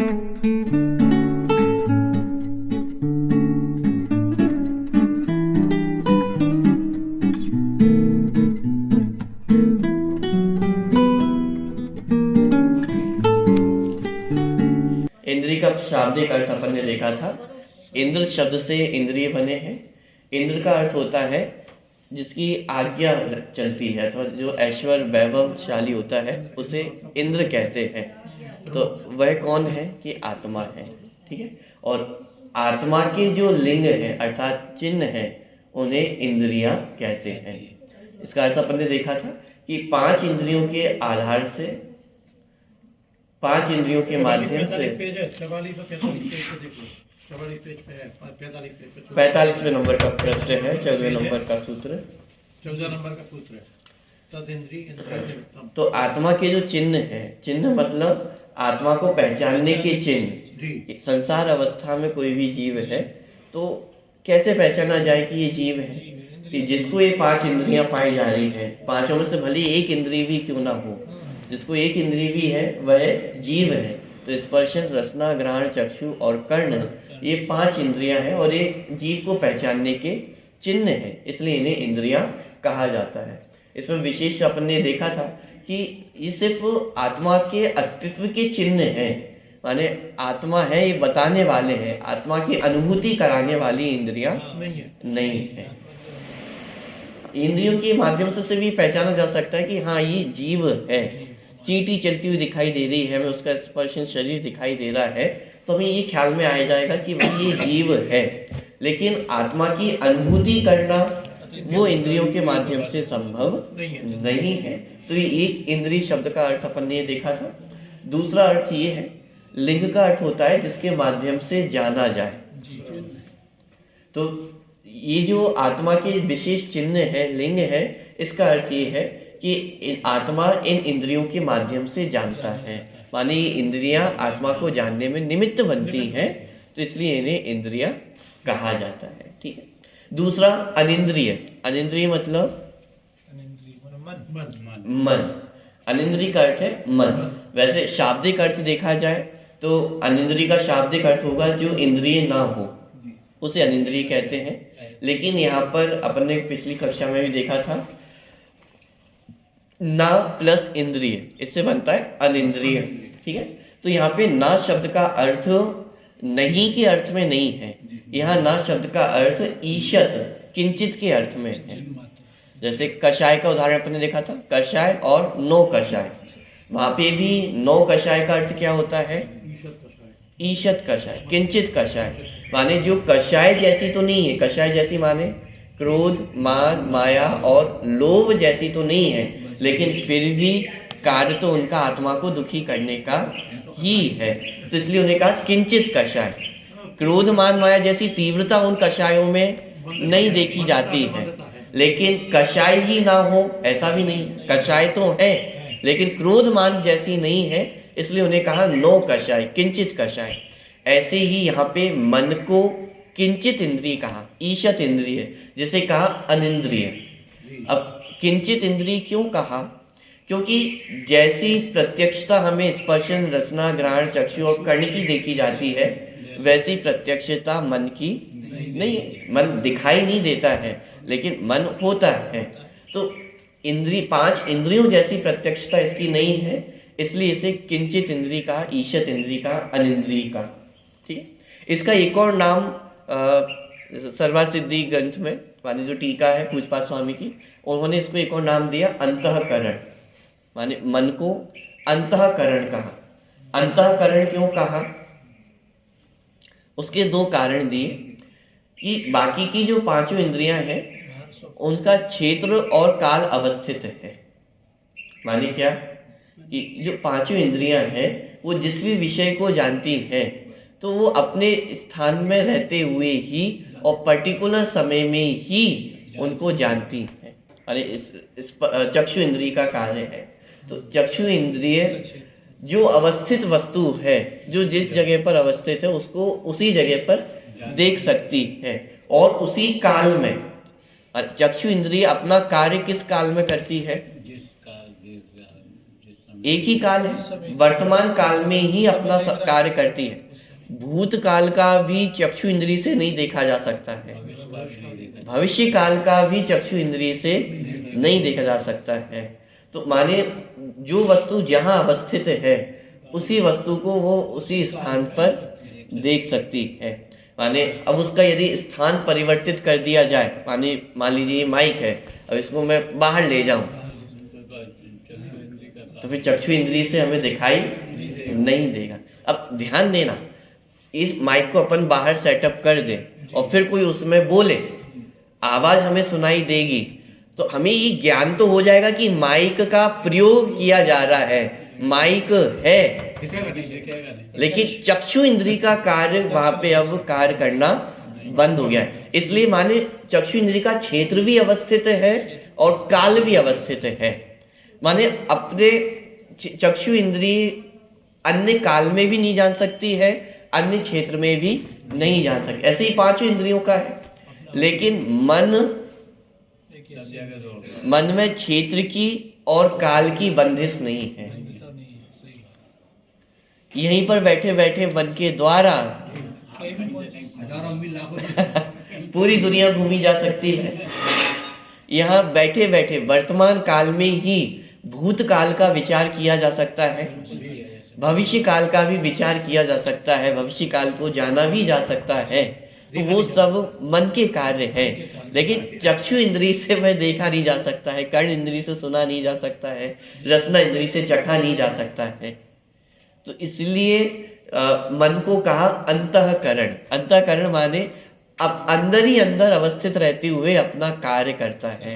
इंद्रिय का शाब्दिक अर्थ अपन ने देखा था। इंद्र शब्द से इंद्रिय बने हैं। इंद्र का अर्थ होता है जिसकी आज्ञा चलती है, अथवा जो ऐश्वर्य वैभवशाली होता है उसे इंद्र कहते हैं। तो वह कौन है कि आत्मा है। ठीक है। और आत्मा के जो लिंग है अर्थात चिन्ह है उन्हें इंद्रियां कहते हैं। इसका अर्थ अपन ने देखा था कि 5 इंद्रियों के आधार से, 5 इंद्रियों के माध्यम से 45वें नंबर का प्रश्न है, 14वें नंबर का सूत्र, 14 नंबर का सूत्र है तदिंद्रिय। तो आत्मा के जो चिन्ह है, चिन्ह मतलब आत्मा को पहचानने के चिन्ह। संसार अवस्था में कोई भी जीव है तो कैसे पहचाना जाए कि ये जीव है, कि जिसको ये 5 इंद्रियां पाई जा रही हैं, पांचों में से भले एक इंद्रिय भी क्यों ना हो, जिसको एक इंद्रिय भी है वह जीव है। तो स्पर्श, रसना, घ्राण, चक्षु और कर्ण ये 5 इंद्रियां हैं और ये जीव को पहचानने के चिन्ह है, इसलिए इन्हें इंद्रियां कहा जाता है। इसमें विशेष अपन ने देखा था कि ये सिर्फ आत्मा के अस्तित्व के चिन्ह हैं, माने आत्मा है ये बताने वाले हैं, आत्मा की अनुभूति कराने वाली इंद्रियां नहीं है। इंद्रियों के माध्यम से भी पहचाना जा सकता है कि हाँ ये जीव है। चींटी चलती हुई दिखाई दे रही है, हमें उसका स्पर्श शरीर दिखाई दे रहा है, तो हमें ये ख्याल में आ जाएगा कि भाई ये जीव है। लेकिन आत्मा की अनुभूति करना वो इंद्रियों के माध्यम से संभव नहीं है। तो ये एक इंद्रिय शब्द का अर्थ अपन ने देखा था। दूसरा अर्थ ये है, लिंग का अर्थ होता है जिसके माध्यम से जाना जाए। तो ये जो आत्मा के विशेष चिन्ह है, लिंग है, इसका अर्थ ये है कि आत्मा इन इंद्रियों के माध्यम से जानता है, माने ये इंद्रियां आत्मा को जानने में निमित्त बनती हैं, तो इसलिए इन्हें इंद्रियां कहा जाता है। ठीक है। दूसरा अनिंद्रिय। अनिंद्रिय मतलब मन। अनिंद्रिय का अर्थ है मन। वैसे शाब्दिक अर्थ देखा जाए तो अनिंद्रिय का शाब्दिक अर्थ होगा जो इंद्रिय ना हो, उसे अनिंद्रिय कहते हैं। लेकिन यहाँ पर अपन ने पिछली कक्षा में भी देखा था, ना प्लस इंद्रिय, इससे बनता है अनिंद्रिय। ठीक है। तो यहाँ पे ना शब्द का अर्थ नहीं के अर्थ में नहीं है, यहाँ ना शब्द का अर्थ ईशत, किंचित के अर्थ में है। जैसे कषाय का उदाहरण अपने देखा था, कषाय और नो कषाय। वहां पे भी नो कषाय का अर्थ क्या होता है, ईशत कषाय, किंचित कषाय, माने जो कषाय जैसी तो नहीं है। कषाय जैसी माने क्रोध, मान, माया और लोभ जैसी तो नहीं है, लेकिन फिर भी कार्य तो उनका आत्मा को दुखी करने का ही है। तो इसलिए उन्हें कहा किंचित कषाय। क्रोध, मान, माया जैसी तीव्रता उन कषायों में नहीं देखी जाती है, लेकिन कषाय ही ना हो ऐसा भी नहीं। कषाय तो है लेकिन क्रोध, मान जैसी नहीं है, इसलिए उन्हें कहा नो कषाय, किंचित कषाय। ऐसे ही यहाँ पे मन को किंचित इंद्रिय कहा, ईशत इंद्रिय, जिसे कहा अनिंद्रिय। अब किंचित इंद्रिय क्यों कहा, क्योंकि जैसी प्रत्यक्षता हमें स्पर्शन, रसना, घ्राण, चक्षु और कर्ण की देखी जाती है, वैसी प्रत्यक्षता मन की नहीं है। मन दिखाई नहीं देता है लेकिन मन होता है। तो इंद्रिय, 5 इंद्रियों जैसी प्रत्यक्षता इसकी नहीं है, इसलिए इसे किंचित इंद्रिय कहा, ईशत इंद्रिय कहा, अनिंद्रिय कहा। ठीक है। इसका एक और नाम सर्वार सिद्धि ग्रंथ में, माने जो टीका है पूजपाद स्वामी की, उन्होंने इसको एक और नाम दिया अंतःकरण, माने मन को अंतःकरण कहा। अंतःकरण क्यों कहा, उसके 2 कारण दिए कि बाकी की जो 5 इंद्रियां हैं उनका क्षेत्र और काल अवस्थित है। माने क्या कि जो 5 इंद्रियां हैं वो जिस भी विषय को जानती हैं तो वो अपने स्थान में रहते हुए ही और पर्टिकुलर समय में ही उनको जानती है। अरे इस चक्षु इंद्रिय का कार्य है। तो चक्षु इंद्रिय जो अवस्थित वस्तु है, जो जिस जगह पर अवस्थित है उसको उसी जगह पर देख सकती है और उसी काल में। चक्षु इंद्रिय अपना कार्य किस काल में करती है, एक ही काल है, वर्तमान काल में ही अपना कार्य करती है। भूतकाल का भी चक्षु इंद्रिय से नहीं देखा जा सकता है, भविष्य काल का भी चक्षु इंद्रिय से नहीं देखा जा सकता है। तो माने जो वस्तु जहाँ अवस्थित है उसी वस्तु को वो उसी स्थान पर देख सकती है। माने अब उसका यदि स्थान परिवर्तित कर दिया जाए, माने मान लीजिए माइक है, अब इसको मैं बाहर ले जाऊं तो फिर चक्षु इंद्रिय से हमें दिखाई नहीं देगा। अब ध्यान देना, इस माइक को अपन बाहर सेटअप कर दे और फिर कोई उसमें बोले, आवाज हमें सुनाई देगी, तो हमें ये ज्ञान तो हो जाएगा कि माइक का प्रयोग किया जा रहा है, माइक है, लेकिन चक्षु इंद्रिय का कार्य वहां पे अब कार्य करना बंद हो गया है। इसलिए माने चक्षु इंद्रिय का क्षेत्र भी अवस्थित है और काल भी अवस्थित है। माने अपने चक्षु इंद्रिय अन्य काल में भी नहीं जान सकती है, अन्य क्षेत्र में भी नहीं जान सकती। ऐसे ही पांचों इंद्रियों का है, लेकिन मन में क्षेत्र की और काल की बंदिश नहीं है। यहीं पर बैठे बैठे मन के द्वारा पूरी दुनिया घूमी जा सकती है। यहाँ बैठे बैठे वर्तमान काल में ही भूतकाल का विचार किया जा सकता है, भविष्य काल का भी विचार किया जा सकता है, भविष्य काल को जाना भी जा सकता है। तो वो सब मन के कार्य है, लेकिन चक्षु इंद्रिय से वह देखा नहीं जा सकता है, कर्ण इंद्रिय से सुना नहीं जा सकता है, रसना इंद्रिय से चखा नहीं जा सकता है। तो इसलिए मन को कहा अंतःकरण। अंतःकरण माने अब अंदर ही अंदर अवस्थित रहते हुए अपना कार्य करता है,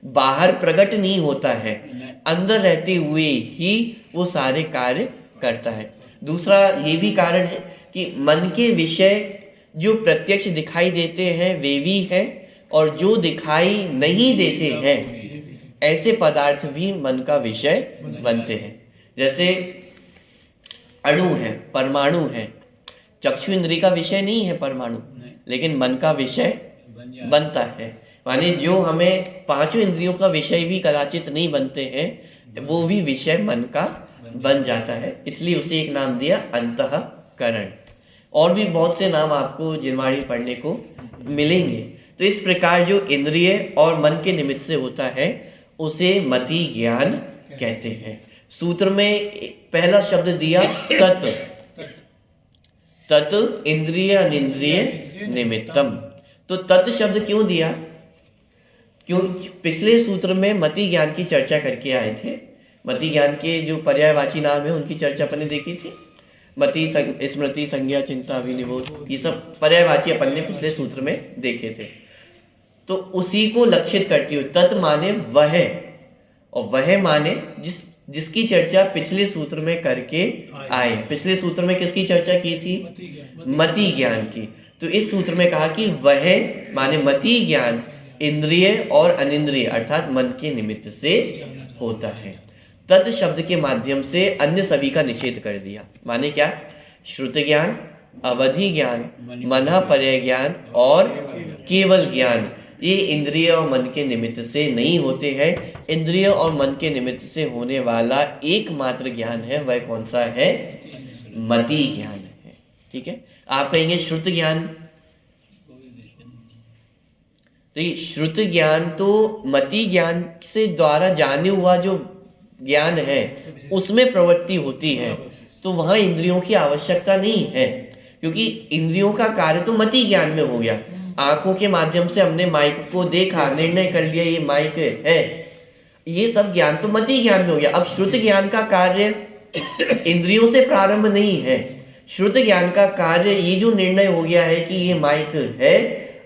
बाहर प्रकट नहीं होता है, अंदर रहते हुए ही वो सारे कार्य करता है। दूसरा ये भी कारण है कि मन के विषय जो प्रत्यक्ष दिखाई देते हैं वे भी हैं, और जो दिखाई नहीं देते हैं ऐसे पदार्थ भी मन का विषय बनते हैं। जैसे अणु है, परमाणु है, चक्षु इंद्रिय का विषय नहीं है परमाणु, लेकिन मन का विषय बनता है। माने जो हमें पांचों इंद्रियों का विषय भी कदाचित नहीं बनते हैं, वो भी विषय मन का बन जाता है, इसलिए उसे एक नाम दिया अंतःकरण। और भी बहुत से नाम आपको जिनवाणी पढ़ने को मिलेंगे। तो इस प्रकार जो इंद्रिय और मन के निमित्त से होता है उसे मति ज्ञान कहते हैं। सूत्र में पहला शब्द दिया तत्, तत् इंद्रिय अनिंद्रिय निमित्तम। तो तत् शब्द क्यों दिया? क्यों? पिछले सूत्र में मति ज्ञान की चर्चा करके आए थे। मति ज्ञान के जो पर्यायवाची नाम है उनकी चर्चा अपन ने देखी थी। मति, स्मृति, संज्ञा, चिंता, विनिबोध, ये सब पर्यायवाची अपन ने पिछले सूत्र में देखे थे। तो उसी को लक्षित करती हुई तत् माने वह, और वह माने जिसकी चर्चा पिछले सूत्र में करके आए। पिछले सूत्र में किसकी चर्चा की थी? मति ज्ञान की। तो इस सूत्र में कहा कि वह माने मति ज्ञान इंद्रिय और अनिंद्रिय अर्थात मन के निमित्त से होता है। तत् शब्द के माध्यम से अन्य सभी का निषेध कर दिया। माने क्या? श्रुत ज्ञान, अवधि ज्ञान, मनः पर्यय ज्ञान और केवल ज्ञान, ये इंद्रिय और मन के निमित्त से नहीं होते हैं। इंद्रिय और मन के निमित्त से होने वाला एकमात्र ज्ञान है, वह कौन सा है? मति ज्ञान है। ठीक है, आप कहेंगे श्रुत ज्ञान। तो श्रुत ज्ञान तो मति ज्ञान से द्वारा जाने हुआ जो ज्ञान है उसमें प्रवृत्ति होती है, तो वहां इंद्रियों की आवश्यकता नहीं है, क्योंकि इंद्रियों का कार्य तो मति ज्ञान में हो गया। आंखों के माध्यम से हमने माइक को देखा, निर्णय कर लिया ये माइक है, ये सब ज्ञान तो मति ज्ञान में हो गया। अब श्रुत ज्ञान का कार्य इंद्रियों से प्रारंभ नहीं है। श्रुत ज्ञान का कार्य ये जो निर्णय हो गया है कि ये माइक है,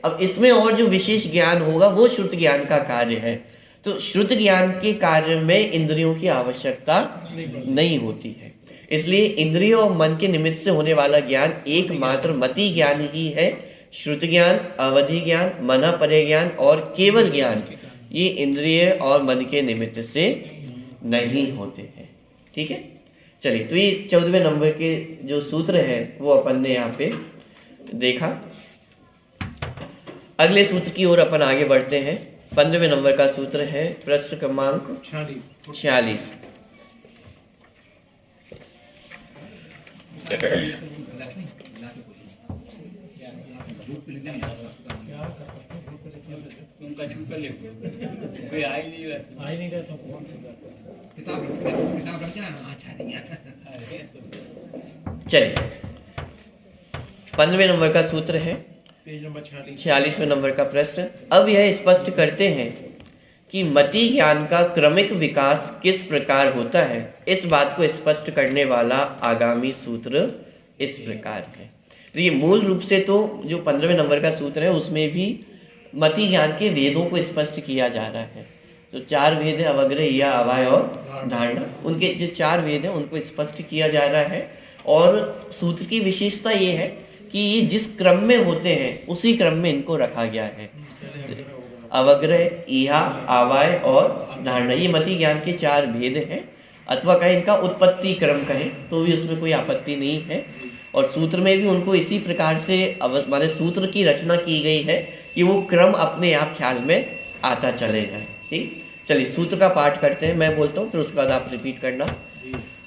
अब इसमें और जो विशेष ज्ञान होगा वो श्रुत ज्ञान का कार्य है। तो श्रुत ज्ञान के कार्य में इंद्रियों की आवश्यकता नहीं होती है। इसलिए इंद्रिय और मन के निमित्त से होने वाला ज्ञान एकमात्र मति ज्ञान ही है। श्रुत ज्ञान, अवधि ज्ञान, मनः पर्यय ज्ञान और केवल ज्ञान ये इंद्रिय और मन के निमित्त से नहीं होते हैं। ठीक है, चलिए, तो ये 14वें नंबर के जो सूत्र है वो अपन ने यहाँ पे देखा। अगले सूत्र की ओर अपन आगे बढ़ते हैं। 15वें नंबर का सूत्र है, प्रश्न क्रमांक 46। उनका छूकर ले कोई आ ही नहीं रहा तो कौन किताब रखते हैं अच्छा नहीं है। चलिए 15वें नंबर का सूत्र है, पेज नंबर 46वें नंबर का प्रश्न। अब यह स्पष्ट करते हैं कि मति ज्ञान का क्रमिक विकास किस प्रकार होता है। इस बात को स्पष्ट करने वाला आगामी सूत्र इस प्रकार है। तो ये मूल रूप से तो जो 15वें नंबर का सूत्र है उसमें भी मति ज्ञान के वेदों को स्पष्ट किया जा रहा है। तो 4 वेद है, अवग्रह, या, अवाय और धारणा। उनके जो 4 वेद हैं उनको स्पष्ट किया जा रहा है। और सूत्र की विशेषता ये है कि ये जिस क्रम में होते हैं उसी क्रम में इनको रखा गया है। अवग्रह, इहा, आवाय और धारणा, ये मति ज्ञान के 4 भेद हैं, अथवा कहें इनका उत्पत्ति क्रम कहें तो भी उसमें कोई आपत्ति नहीं है। और सूत्र में भी उनको इसी प्रकार से माने सूत्र की रचना की गई है कि वो क्रम अपने आप ख्याल में आता चले जाए। ठीक, चलिए सूत्र का पाठ करते हैं, मैं बोलता हूँ फिर उसके बाद आप रिपीट करना।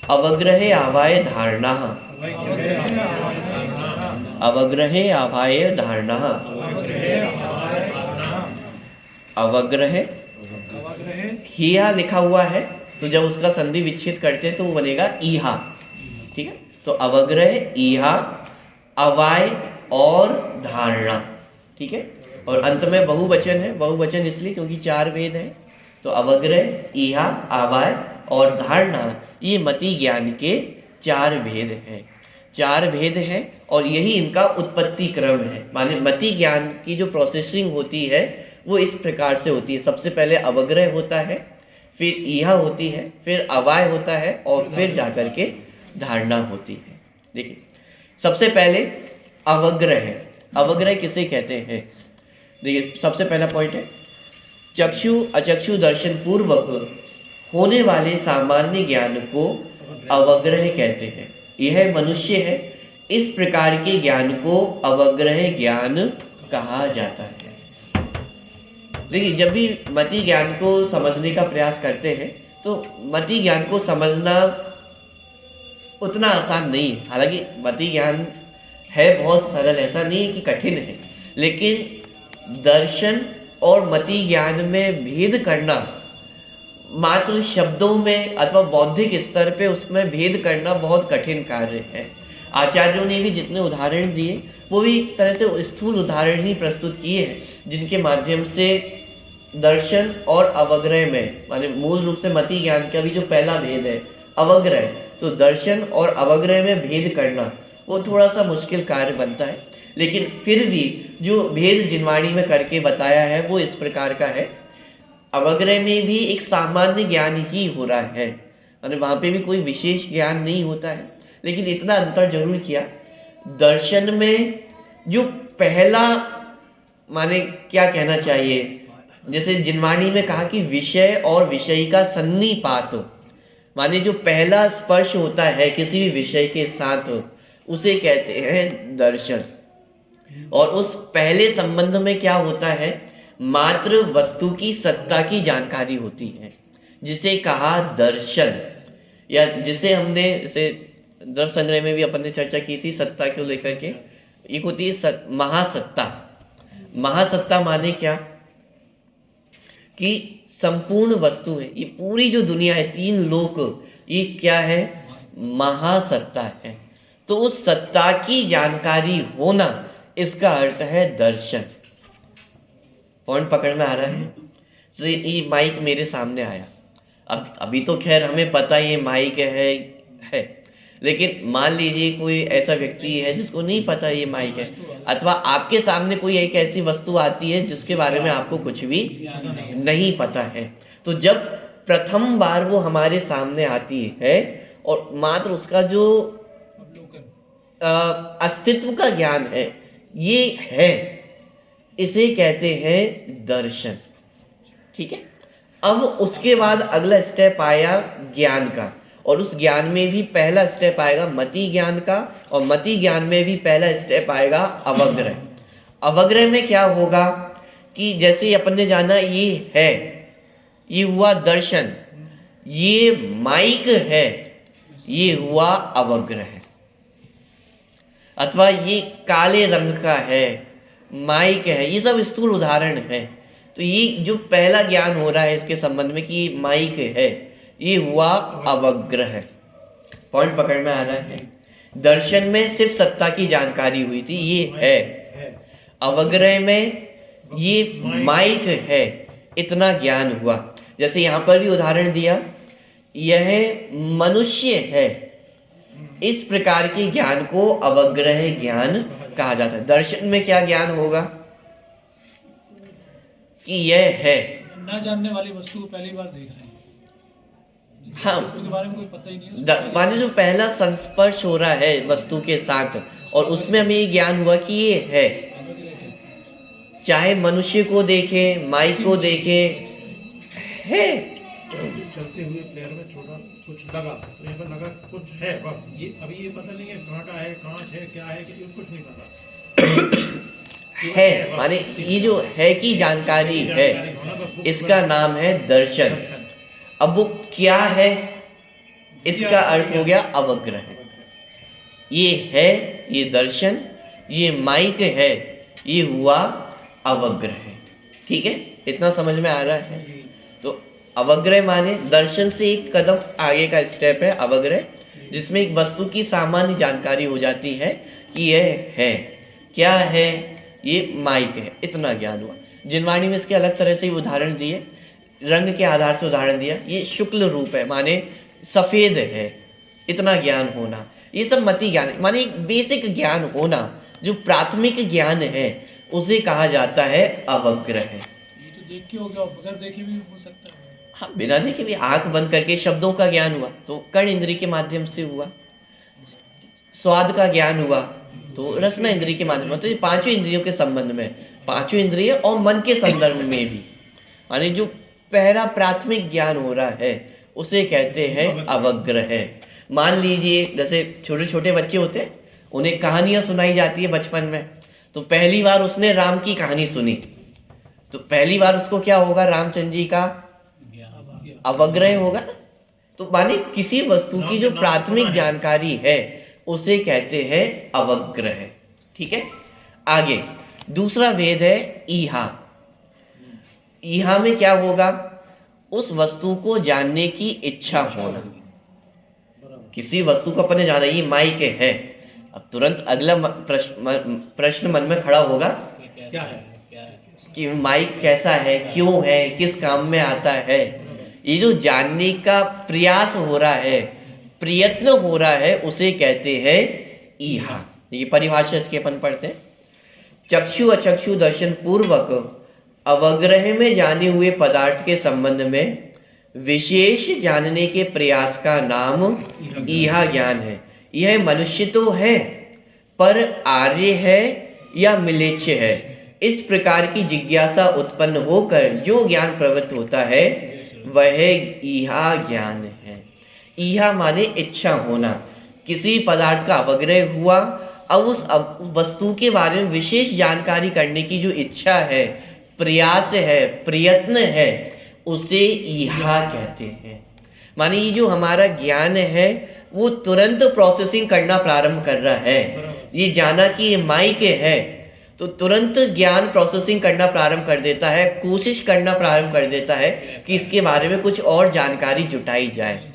अवग्रह आवाय धारणा, अवग्रह आवाय धारणा, अवग्रह हिया लिखा हुआ है तो जब उसका संधि विच्छेद करते हैं तो वो बनेगा ईहा। ठीक है, तो अवग्रह, ईहा, अवाय और धारणा। ठीक है, और अंत में बहुवचन है। बहुवचन इसलिए क्योंकि 4 वेद हैं। तो अवग्रह, ईहा, अवाय और धारणा, ये मति ज्ञान के 4 भेद हैं। 4 भेद हैं और यही इनका उत्पत्ति क्रम है। माने मति ज्ञान की जो प्रोसेसिंग होती है वो इस प्रकार से होती है। सबसे पहले अवग्रह होता है, फिर ईहा होती है, फिर अवाय होता है और फिर जाकर के धारणा होती है। देखिए सबसे पहले अवग्रह है। अवग्रह किसे कहते हैं? देखिए सबसे पहला पॉइंट है चक्षु अचक्षु दर्शन पूर्वक होने वाले सामान्य ज्ञान को अवग्रह कहते हैं। यह मनुष्य है, इस प्रकार के ज्ञान को अवग्रह ज्ञान कहा जाता है। देखिए जब भी मति ज्ञान को समझने का प्रयास करते हैं तो मति ज्ञान को समझना उतना आसान नहीं है। हालांकि मति ज्ञान है बहुत सरल, ऐसा नहीं है कि कठिन है, लेकिन दर्शन और मति ज्ञान में भेद करना मात्र शब्दों में अथवा बौद्धिक स्तर पे उसमें भेद करना बहुत कठिन कार्य है। आचार्यों ने भी जितने उदाहरण दिए वो भी एक तरह से स्थूल उदाहरण ही प्रस्तुत किए हैं जिनके माध्यम से दर्शन और अवग्रह में माने मूल रूप से मति ज्ञान का भी जो पहला भेद है अवग्रह, तो दर्शन और अवग्रह में भेद करना वो थोड़ा सा मुश्किल कार्य बनता है। लेकिन फिर भी जो भेद जिनवाणी में करके बताया है वो इस प्रकार का है। अवग्रह में भी एक सामान्य ज्ञान ही हो रहा है, माने वहाँ पे भी कोई विशेष ज्ञान नहीं होता है, लेकिन इतना अंतर जरूर किया। दर्शन में जो पहला माने क्या कहना चाहिए, जैसे जिनवाणी में कहा कि विषय और विषयी का सन्निपात, माने जो पहला स्पर्श होता है किसी भी विषय के साथ उसे कहते हैं दर्शन। और उस पहले संबंध में क्या होता है, मात्र वस्तु की सत्ता की जानकारी होती है, जिसे कहा दर्शन, या जिसे हमने जैसे द्रव्य संग्रह में भी अपन ने चर्चा की थी सत्ता को लेकर के। एक होती है महासत्ता। महासत्ता माने क्या कि संपूर्ण वस्तु है, ये पूरी जो दुनिया है, 3 लोक, ये क्या है, महासत्ता है। तो उस सत्ता की जानकारी होना इसका अर्थ है दर्शन। पॉइंट पकड़ में आ रहा है? तो ये माइक मेरे सामने आया, अब अभी तो खैर हमें पता ये माइक है, लेकिन मान लीजिए कोई ऐसा व्यक्ति है जिसको नहीं पता ये माइक है, अथवा आपके सामने कोई एक ऐसी वस्तु आती है जिसके बारे में आपको कुछ भी नहीं पता है। तो जब प्रथम बार वो हमारे सामने आती है और मात्र उसका जो अस्तित्व का ज्ञान है ये है, इसे कहते हैं दर्शन। ठीक है, अब उसके बाद अगला स्टेप आया ज्ञान का, और उस ज्ञान में भी पहला स्टेप आएगा मति ज्ञान का, और मति ज्ञान में भी पहला स्टेप आएगा अवग्रह। अवग्रह में क्या होगा कि जैसे अपन ने जाना ये है, ये हुआ दर्शन, ये माइक है, ये हुआ अवग्रह। अथवा ये काले रंग का है, माइक है, ये सब स्थूल उदाहरण है। तो ये जो पहला ज्ञान हो रहा है इसके संबंध में कि माइक है, ये हुआ अवग्रह। पॉइंट पकड़ में आ रहा है? दर्शन में सिर्फ सत्ता की जानकारी हुई थी, ये है। अवग्रह में ये माइक है, इतना ज्ञान हुआ। जैसे यहाँ पर भी उदाहरण दिया, यह मनुष्य है, इस प्रकार के ज्ञान को अवग्रह ज्ञान कहा जाता है। दर्शन में क्या ज्ञान होगा कि यह है, ना जानने वाली वस्तु को पहली बार देख रहे हैं। हाँ, वस्तु के बारे में कोई पता ही नहीं। माने जो पहला संस्पर्श हो रहा है वस्तु के साथ, और उसमें हमें ये ज्ञान हुआ कि ये है। चाहे मनुष्य को देखे, माइक को देखे, है। चलते हुए पैर में छोटा कुछ लगा, तो यहाँ पर लगा कुछ है, बस ये अभी ये पता नहीं है कांटा है, कांच है, क्या है, कि कुछ नहीं पता है माने ये जो है की जानकारी है, इसका नाम है दर्शन। अब वो क्या है, इसका अर्थ हो गया अवग्रह। ये है, ये दर्शन, ये माइक है, ये हुआ अवग्रह। ठीक है, इतना समझ में आ रहा है? तो अवग्रह माने दर्शन से एक कदम आगे का स्टेप है अवग्रह, जिसमें एक वस्तु की सामान्य जानकारी हो जाती है कि यह है। क्या है? ये माइक है, इतना ज्ञान हुआ। जिनवाणी में इसके अलग तरह से ही उदाहरण दिए, रंग के आधार से उदाहरण दिया। ये शुक्ल रूप है, माने सफेद है, इतना ज्ञान होना। ये सब मति ज्ञान माने एक बेसिक ज्ञान होना, जो प्राथमिक ज्ञान है, उसे कहा जाता है अवग्रह। ये तो देख के हो गया, बगैर देखे भी हो सकता है। हाँ, बिना देखे भी आंख बंद करके शब्दों का ज्ञान हुआ तो कर्ण इंद्री के माध्यम से हुआ। स्वाद का ज्ञान हुआ तो रसना इंद्री के माध्यम से। तो ये पांचों इंद्रियों के संबंध में, पांचों इंद्रिय और मन के संदर्भ में भी, माने जो पहला प्राथमिक ज्ञान हो रहा है उसे कहते हैं अवग्रह। मान लीजिए जैसे छोटे छोटे बच्चे होते हैं, उन्हें कहानियां सुनाई जाती है बचपन में, तो पहली बार उसने राम की कहानी सुनी, तो पहली बार उसको क्या होगा, रामचंद्र जी का अवग्रह होगा। तो माने किसी वस्तु की जो प्राथमिक जानकारी है उसे कहते हैं अवग्रह। ठीक है, आगे दूसरा भेद है ईहा। ईहा में क्या होगा, उस वस्तु को जानने की इच्छा होना। किसी वस्तु को अपने जाना, ये माइक है, अब तुरंत अगला प्रश्न मन में खड़ा होगा क्या है कि माइक कैसा है, क्यों है, किस काम में आता है। ये जो जानने का प्रयास हो रहा है, प्रयत्न हो रहा है, उसे कहते हैं ईहा। ये परिभाषा इसके अपन पढ़ते हैं। चक्षु अचक्षु दर्शन पूर्वक अवग्रह में जाने हुए पदार्थ के संबंध में विशेष जानने के प्रयास का नाम ईहा ज्ञान है। यह मनुष्य तो है, पर आर्य है या मिलेच्छ है, इस प्रकार की जिज्ञासा उत्पन्न होकर जो ज्ञान प्रवृत्त होता है वह ईहा ज्ञान है। ईहा माने इच्छा होना। किसी पदार्थ का अवग्रह हुआ, अब उस वस्तु के बारे में विशेष जानकारी करने की जो इच्छा है, प्रयास है, प्रयत्न है, उसे ईहा कहते हैं। माने ये जो हमारा ज्ञान है वो तुरंत प्रोसेसिंग करना प्रारंभ कर रहा है। ये जाना कि ये माइक है तो तुरंत ज्ञान प्रोसेसिंग करना प्रारंभ कर देता है, कोशिश करना प्रारंभ कर देता है कि इसके बारे में कुछ और जानकारी जुटाई जाए।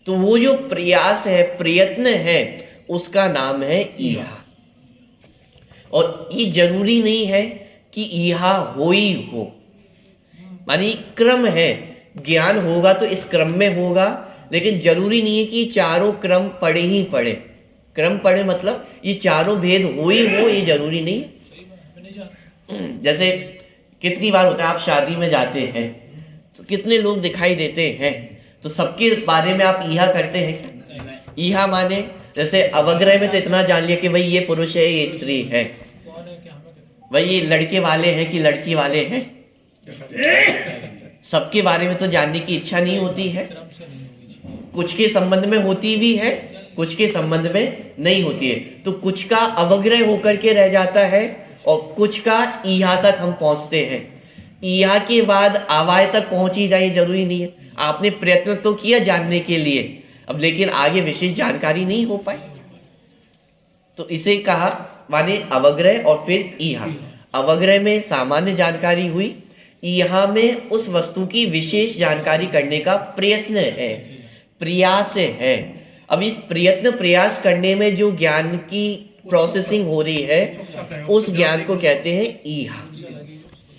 तो वो जो प्रयास है, प्रयत्न है, उसका नाम है ईहा। और ये जरूरी नहीं है कि ईहा हो ही हो, मानी क्रम है। ज्ञान होगा तो इस क्रम में होगा, लेकिन जरूरी नहीं है कि चारों क्रम पढ़े ही पढ़े। क्रम पढ़े मतलब ये चारों भेद हो ही हो, ये जरूरी नहीं है। जैसे कितनी बार होता है, आप शादी में जाते हैं तो कितने लोग दिखाई देते हैं, तो सबके बारे में आप ईहा करते हैं। ईहा माने जैसे अवग्रह में तो इतना जान लिया कि भाई ये पुरुष है, ये स्त्री है, भाई ये लड़के वाले हैं कि लड़की वाले हैं। सबके बारे में तो जानने की इच्छा नहीं होती है। कुछ के संबंध में होती भी है, कुछ के संबंध में नहीं होती है। तो कुछ का अवग्रह होकर के रह जाता है और कुछ का ईहा तक हम पहुंचते हैं। ईहा के बाद आवाय तक पहुंची जाए जरूरी नहीं है। आपने प्रयत्न तो किया जानने के लिए, अब लेकिन आगे विशेष जानकारी नहीं हो पाई। तो इसे कहा माने अवग्रह और फिर ईहा। अवग्रह में सामान्य जानकारी हुई, ईहा में उस वस्तु की विशेष जानकारी करने का प्रयत्न है, प्रयास है। अब इस प्रयत्न प्रयास करने में जो ज्ञान की प्रोसेसिंग हो रही है उस ज्ञान को कहते हैं ईहा,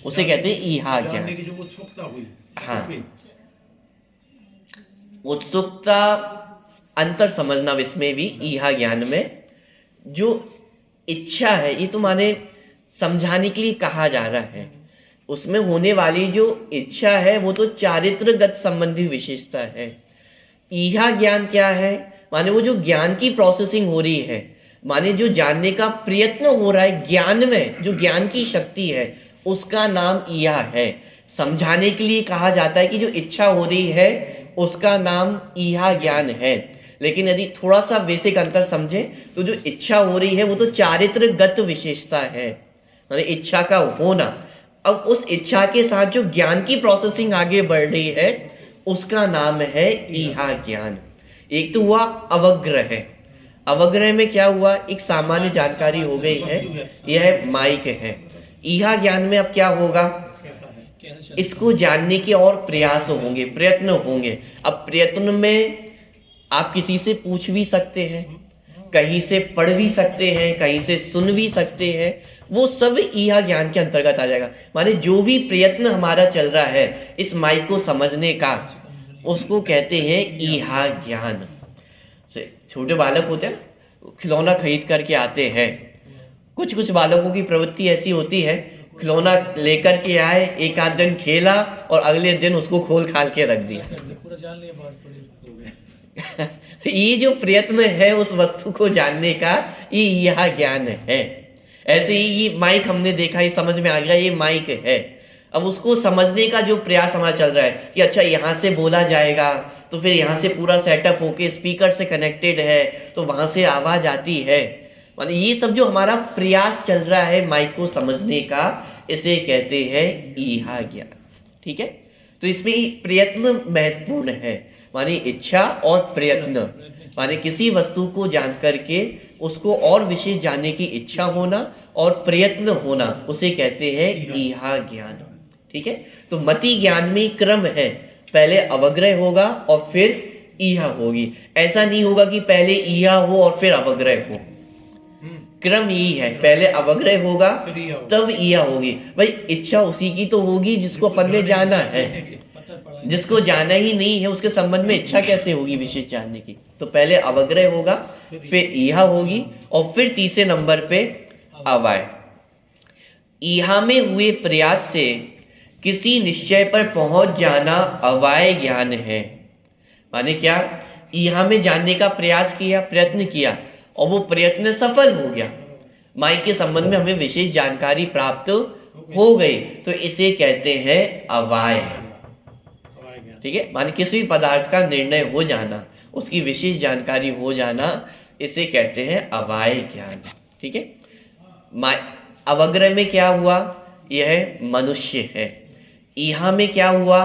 उसे कहते हैं ईहा ज्ञान। जानने की जो उत्सुकता हुई, हाँ, उत्सुकता अंतर समझना इसमें भी ईहा ज्ञान में। जो इच्छा है ये तो माने समझाने के लिए कहा जा रहा है, उसमें होने वाली जो इच्छा है वो तो चारित्रगत संबंधी विशेषता है। ईहा ज्ञान क्या है, माने वो जो ज्ञान की प्रोसेसिंग हो रही है, माने जो जानने का प्रयत्न हो रहा है ज्ञान में, जो ज्ञान की शक्ति है उसका नाम ईहा है। समझाने के लिए कहा जाता है कि जो इच्छा हो रही है उसका नाम ईहा ज्ञान है। लेकिन यदि थोड़ा सा बेसिक अंतर समझे तो जो इच्छा हो रही है वो तो चारित्रगत विशेषता है, माने इच्छा का होना। अब उस इच्छा के साथ जो ज्ञान की प्रोसेसिंग आगे बढ़ रही है उसका नाम है ईहा ज्ञान। एक तो हुआ अवग्रह। अवग्रह में क्या हुआ, एक सामान्य जानकारी हो गई है, यह माइक है। ईहा ज्ञान में अब क्या होगा, इसको जानने के और प्रयास होंगे, प्रयत्न होंगे। अब प्रयत्न में आप किसी से पूछ भी सकते हैं, कहीं से पढ़ भी सकते हैं, कहीं से सुन भी सकते हैं, वो सब ईहा ज्ञान के अंतर्गत आ जाएगा। माने जो भी प्रयत्न हमारा चल रहा है इस माइक को समझने का उसको कहते हैं ईहा ज्ञान। छोटे बालक होते हैं ना, खिलौना खरीद करके आते हैं, कुछ कुछ बालकों की प्रवृत्ति ऐसी होती है, खिलौना लेकर के आए, एक आध दिन खेला और अगले दिन उसको खोल खाल के रख दिया। पूरा जान लिया बात पड़ी। ये जो प्रयत्न है उस वस्तु को जानने का ये यह ज्ञान है। ऐसे ही ये माइक हमने देखा, ये समझ में आ गया ये माइक है। अब उसको समझने का जो प्रयास हमारा चल रहा है कि अच्छा यहाँ से बोला जाएगा तो फिर यहाँ से पूरा सेटअप होके स्पीकर से कनेक्टेड है तो वहां से आवाज आती है, माने ये सब जो हमारा प्रयास चल रहा है माइक को समझने का, इसे कहते हैं ईहा ज्ञान। ठीक है, तो इसमें प्रयत्न महत्वपूर्ण है, माने इच्छा और प्रयत्न, माने किसी वस्तु को जान करके उसको और विशेष जानने की इच्छा होना और प्रयत्न होना, उसे कहते हैं ईहा ज्ञान। ठीक है, तो मति ज्ञान में क्रम है, पहले अवग्रह होगा और फिर ईहा होगी। ऐसा नहीं होगा कि पहले ईहा हो और फिर अवग्रह हो, क्रम यही है, पहले अवग्रह होगा तब ईहा होगी। भाई इच्छा उसी की तो होगी जिसको अपन ने जाना है, जिसको जाना ही नहीं है उसके संबंध में इच्छा कैसे होगी विशेष जानने की। तो पहले अवग्रह होगा, फिर ईहा होगी और फिर तीसरे नंबर पे अवाय। ईहा में हुए प्रयास से किसी निश्चय पर पहुंच जाना अवाय ज्ञान है। माने क्या, ईहा में जानने का प्रयास किया, प्रयत्न किया और वो प्रयत्न सफल हो गया, माइक के संबंध में हमें विशेष जानकारी प्राप्त हो गई, तो इसे कहते हैं अवाय। ठीक है, माने किसी भी पदार्थ का निर्णय हो जाना, उसकी विशेष जानकारी हो जाना, इसे कहते हैं अवाय ज्ञान। ठीक है, अवग्रह में क्या हुआ, यह मनुष्य है। ईहा में क्या हुआ,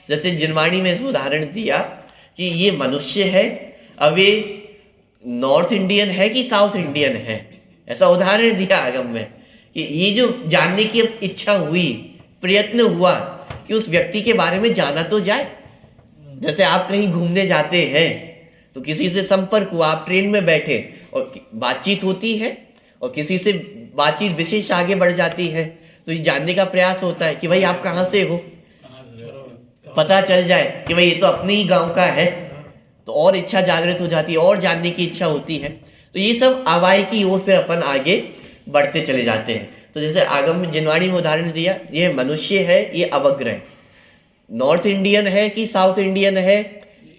जैसे जिनवाणी में उदाहरण दिया कि ये मनुष्य है, अब ये नॉर्थ इंडियन है कि साउथ इंडियन है, ऐसा उदाहरण दिया आगम में कि ये जो जानने की इच्छा हुई, प्रयत्न हुआ कि उस व्यक्ति के बारे में जाना तो जाए। जैसे आप कहीं घूमने जाते हैं तो किसी से संपर्क हुआ, आप ट्रेन में बैठे और बातचीत होती है और किसी से बातचीत विशेष आगे बढ़ जाती है, तो ये जानने का प्रयास होता है कि भाई आप कहाँ से हो, पता चल जाए कि भाई ये तो अपने ही गांव का है, तो और इच्छा जागृत हो जाती है और जानने की इच्छा होती है। तो ये सब अवाय की ओर फिर अपन आगे बढ़ते चले जाते हैं। तो जैसे आगम में जिनवाणी में उदाहरण दिया, ये मनुष्य है, ये अवग्रह, नॉर्थ इंडियन है कि साउथ इंडियन है,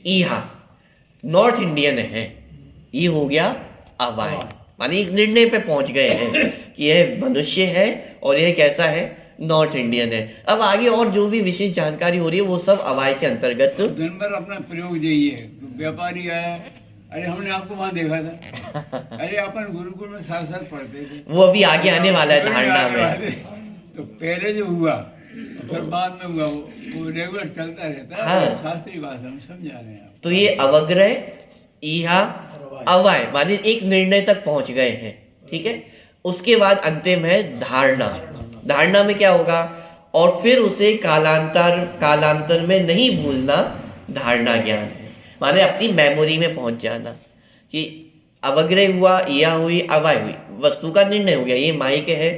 ईहा नॉर्थ इंडियन है, ये हो गया अवाय। माने एक निर्णय पे पहुंच गए हैं कि यह मनुष्य है और यह कैसा है, नॉर्थ इंडियन है। अब आगे और जो भी विशेष जानकारी हो रही है वो सब अवाय के अंतर्गत। दिन भर अपना प्रयोग जाइए, व्यापारी आया, अरे हमने आपको वहाँ देखा था, अरे अपन गुरुकुल में साथ साथ पढ़ते थे, वो अभी आगे आने वाला है धारणा में। तो पहले जो हुआ फिर बाद में हुआ, वो रेगुलर चलता रहता है। हाँ। शास्त्रीय भाषा में समझा रहे हैं आप। तो ये अवग्रह, ईहा अवय माने एक निर्णय तक पहुंच गए हैं, ठीक है। उसके बाद अंतिम है धारणा। धारणा में क्या होगा, और फिर उसे कालांतर में नहीं भूलना, धारणा ज्ञान है। माने अपनी मेमोरी में पहुंच जाना कि अवग्रह हुआ, या हुई, अवय हुई, वस्तु का निर्णय हो गया, ये माइक है,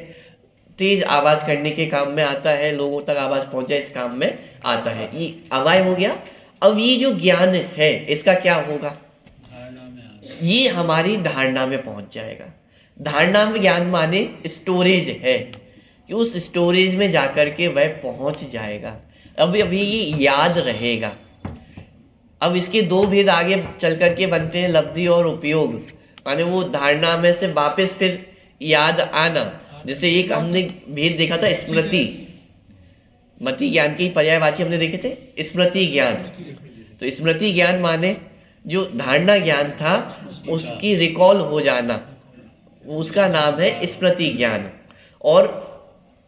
तेज आवाज करने के काम में आता है, लोगों तक आवाज पहुंचे इस काम में आता है, ये अवय हो गया। अब ये जो ज्ञान है इसका क्या होगा, ये हमारी धारणा में पहुंच जाएगा। धारणा में ज्ञान माने स्टोरेज है कि उस स्टोरेज में जाकर के वह पहुंच जाएगा। अभी ये याद रहेगा। अब इसके दो भेद आगे चल करके बनते हैं, लब्धि और उपयोग। माने वो धारणा में से वापस फिर याद आना। जैसे एक हमने भेद देखा था स्मृति, मति ज्ञान की पर्यायवाची हमने देखे थे स्मृति ज्ञान। तो स्मृति ज्ञान माने जो धारणा ज्ञान था उसकी रिकॉल हो जाना, उसका नाम है स्मृति ज्ञान। और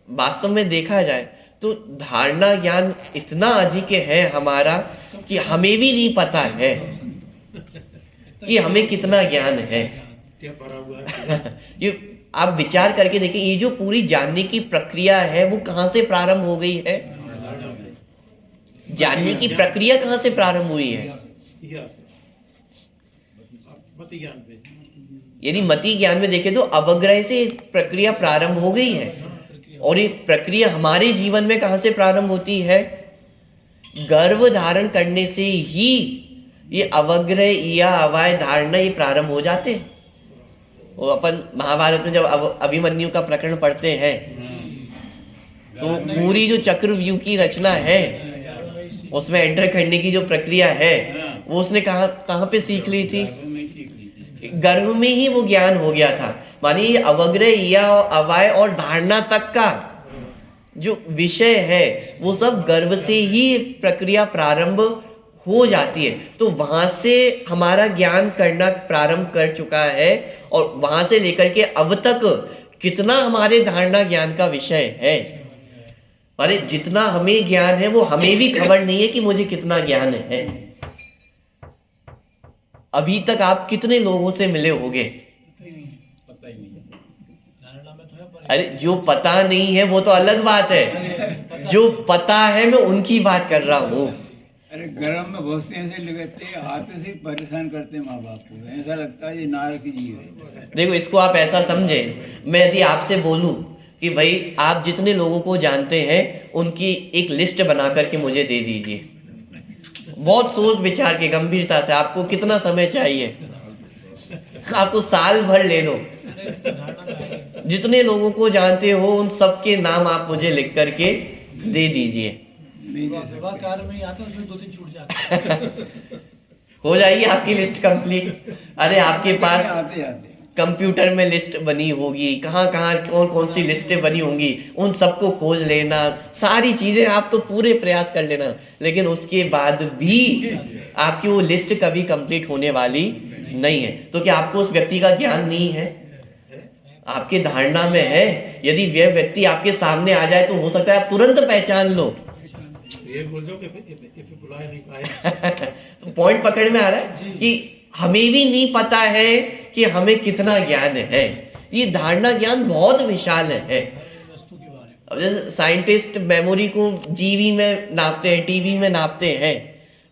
वास्तव में देखा जाए तो धारणा ज्ञान इतना अधिक है हमारा कि हमें भी नहीं पता है कि हमें कितना ज्ञान है। क्या भरा हुआ है। ये आप विचार करके देखिए, ये जो पूरी जानने की प्रक्रिया है वो कहां से प्रारंभ हो गई है, जानने की प्रक्रिया कहां से प्रारंभ हुई है, मति ज्ञान पे। यदि मति ज्ञान में देखें तो अवग्रह से प्रक्रिया प्रारंभ हो गई है। और ये प्रक्रिया हमारे जीवन में कहां से प्रारंभ होती है, गर्भ धारण करने से ही ये अवग्रह या अवय धारणा ये प्रारंभ हो जाते हैं। वो अपन महाभारत में जब अभिमन्यु का प्रकरण पढ़ते हैं तो पूरी जो चक्रव्यूह की रचना है उसमें एंटर करने की जो प्रक्रिया है वो उसने कहां पे सीख ली थी, गर्भ में ही वो ज्ञान हो गया था। मानिए ये अवग्रह या अवय और धारणा तक का जो विषय है वो सब गर्भ से ही प्रक्रिया प्रारंभ हो जाती है। तो वहां से हमारा ज्ञान करना प्रारंभ कर चुका है और वहां से लेकर के अब तक कितना हमारे धारणा ज्ञान का विषय है। अरे जितना हमें ज्ञान है वो हमें भी खबर नहीं है कि मुझे कितना ज्ञान है। अभी तक आप कितने लोगों से मिले होंगे, अरे जो पता नहीं है वो तो अलग बात है, जो पता है मैं उनकी बात कर रहा हूँ। अरे गरम में बहुत से ऐसे लगते हैं, हाथ से परेशान करते हैं माँ बाप को, ऐसा लगता है ये नारक की जीव है। देखो इसको आप ऐसा समझे, मैं यदि आपसे बोलूं कि भाई आप जितने लोगों को जानते हैं उनकी एक लिस्ट बना करके मुझे दे दीजिए, बहुत सोच विचार के गंभीरता से, आपको कितना समय चाहिए, आप तो साल भर ले लो, जितने लोगों को जानते हो उन सबके नाम आप मुझे लिख करके दे दीजिए। विवाह कार्य में आता उसमें 2 दिन छूट जाते हो जाएगी आपकी लिस्ट कंप्लीट। अरे आपके पास आते आते कंप्यूटर में लिस्ट बनी होगी, कहाँ कहाँ कौन कौन सी लिस्टें बनी होंगी, उन सबको खोज लेना, सारी चीजें आप तो पूरे प्रयास कर लेना, लेकिन उसके बाद भी आपकी वो लिस्ट कभी कंप्लीट होने वाली नहीं है। तो क्या आपको उस व्यक्ति का ज्ञान नहीं है, आपके धारणा में है। यदि वह व्यक्ति आपके सामने आ जाए तो हो सकता है आप तुरंत पहचान लो। ये बोल दो कि बुलाए नहीं पाए। तो पॉइंट पकड़ में आ रहा है कि हमें भी नहीं पता है कि हमें कितना ज्ञान है। ये धारणा ज्ञान बहुत विशाल है। वस्तु के बारे में। अब जैसे साइंटिस्ट मेमोरी को जीबी में नापते हैं, टीबी में नापते हैं,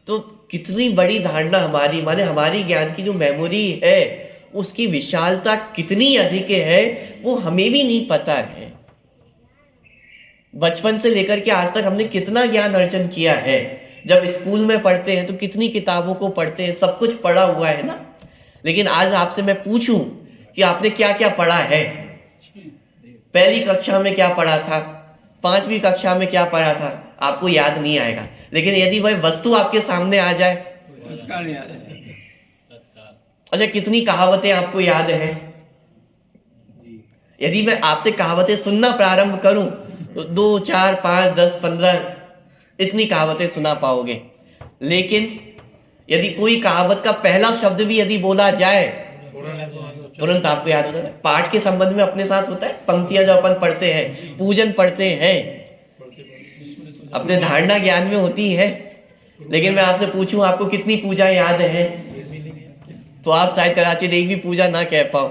तो कितनी बड़ी धारणा हमारी, माने हमारी ज्ञान की जो मेमोरी है उसकी विशालता कितनी अधिक है वो हमें भी नहीं पता है। बचपन से लेकर के आज तक हमने कितना ज्ञान अर्जन किया है। जब स्कूल में पढ़ते हैं तो कितनी किताबों को पढ़ते हैं, सब कुछ पढ़ा हुआ है ना। लेकिन आज आपसे मैं पूछूं कि आपने क्या क्या पढ़ा है, पहली कक्षा में क्या पढ़ा था, 5वीं कक्षा में क्या पढ़ा था, आपको याद नहीं आएगा। लेकिन यदि वह वस्तु आपके सामने आ जाए, तत्काल याद है। अच्छा कितनी कहावतें आपको याद है। यदि मैं आपसे कहावतें सुनना प्रारंभ करूं तो 2, 4, 5, 10, 15 इतनी कहावतें सुना पाओगे। लेकिन यदि कोई कहावत का पहला शब्द भी यदि बोला जाए तुरंत आपको याद होता है। पाठ के संबंध में अपने साथ होता है, पंक्तियां जो अपन पढ़ते हैं, पूजन पढ़ते हैं, अपने धारणा ज्ञान में होती है। लेकिन मैं आपसे पूछूं आपको कितनी पूजा याद है, तो आप शायद कराची एक भी पूजा ना कह पाओ,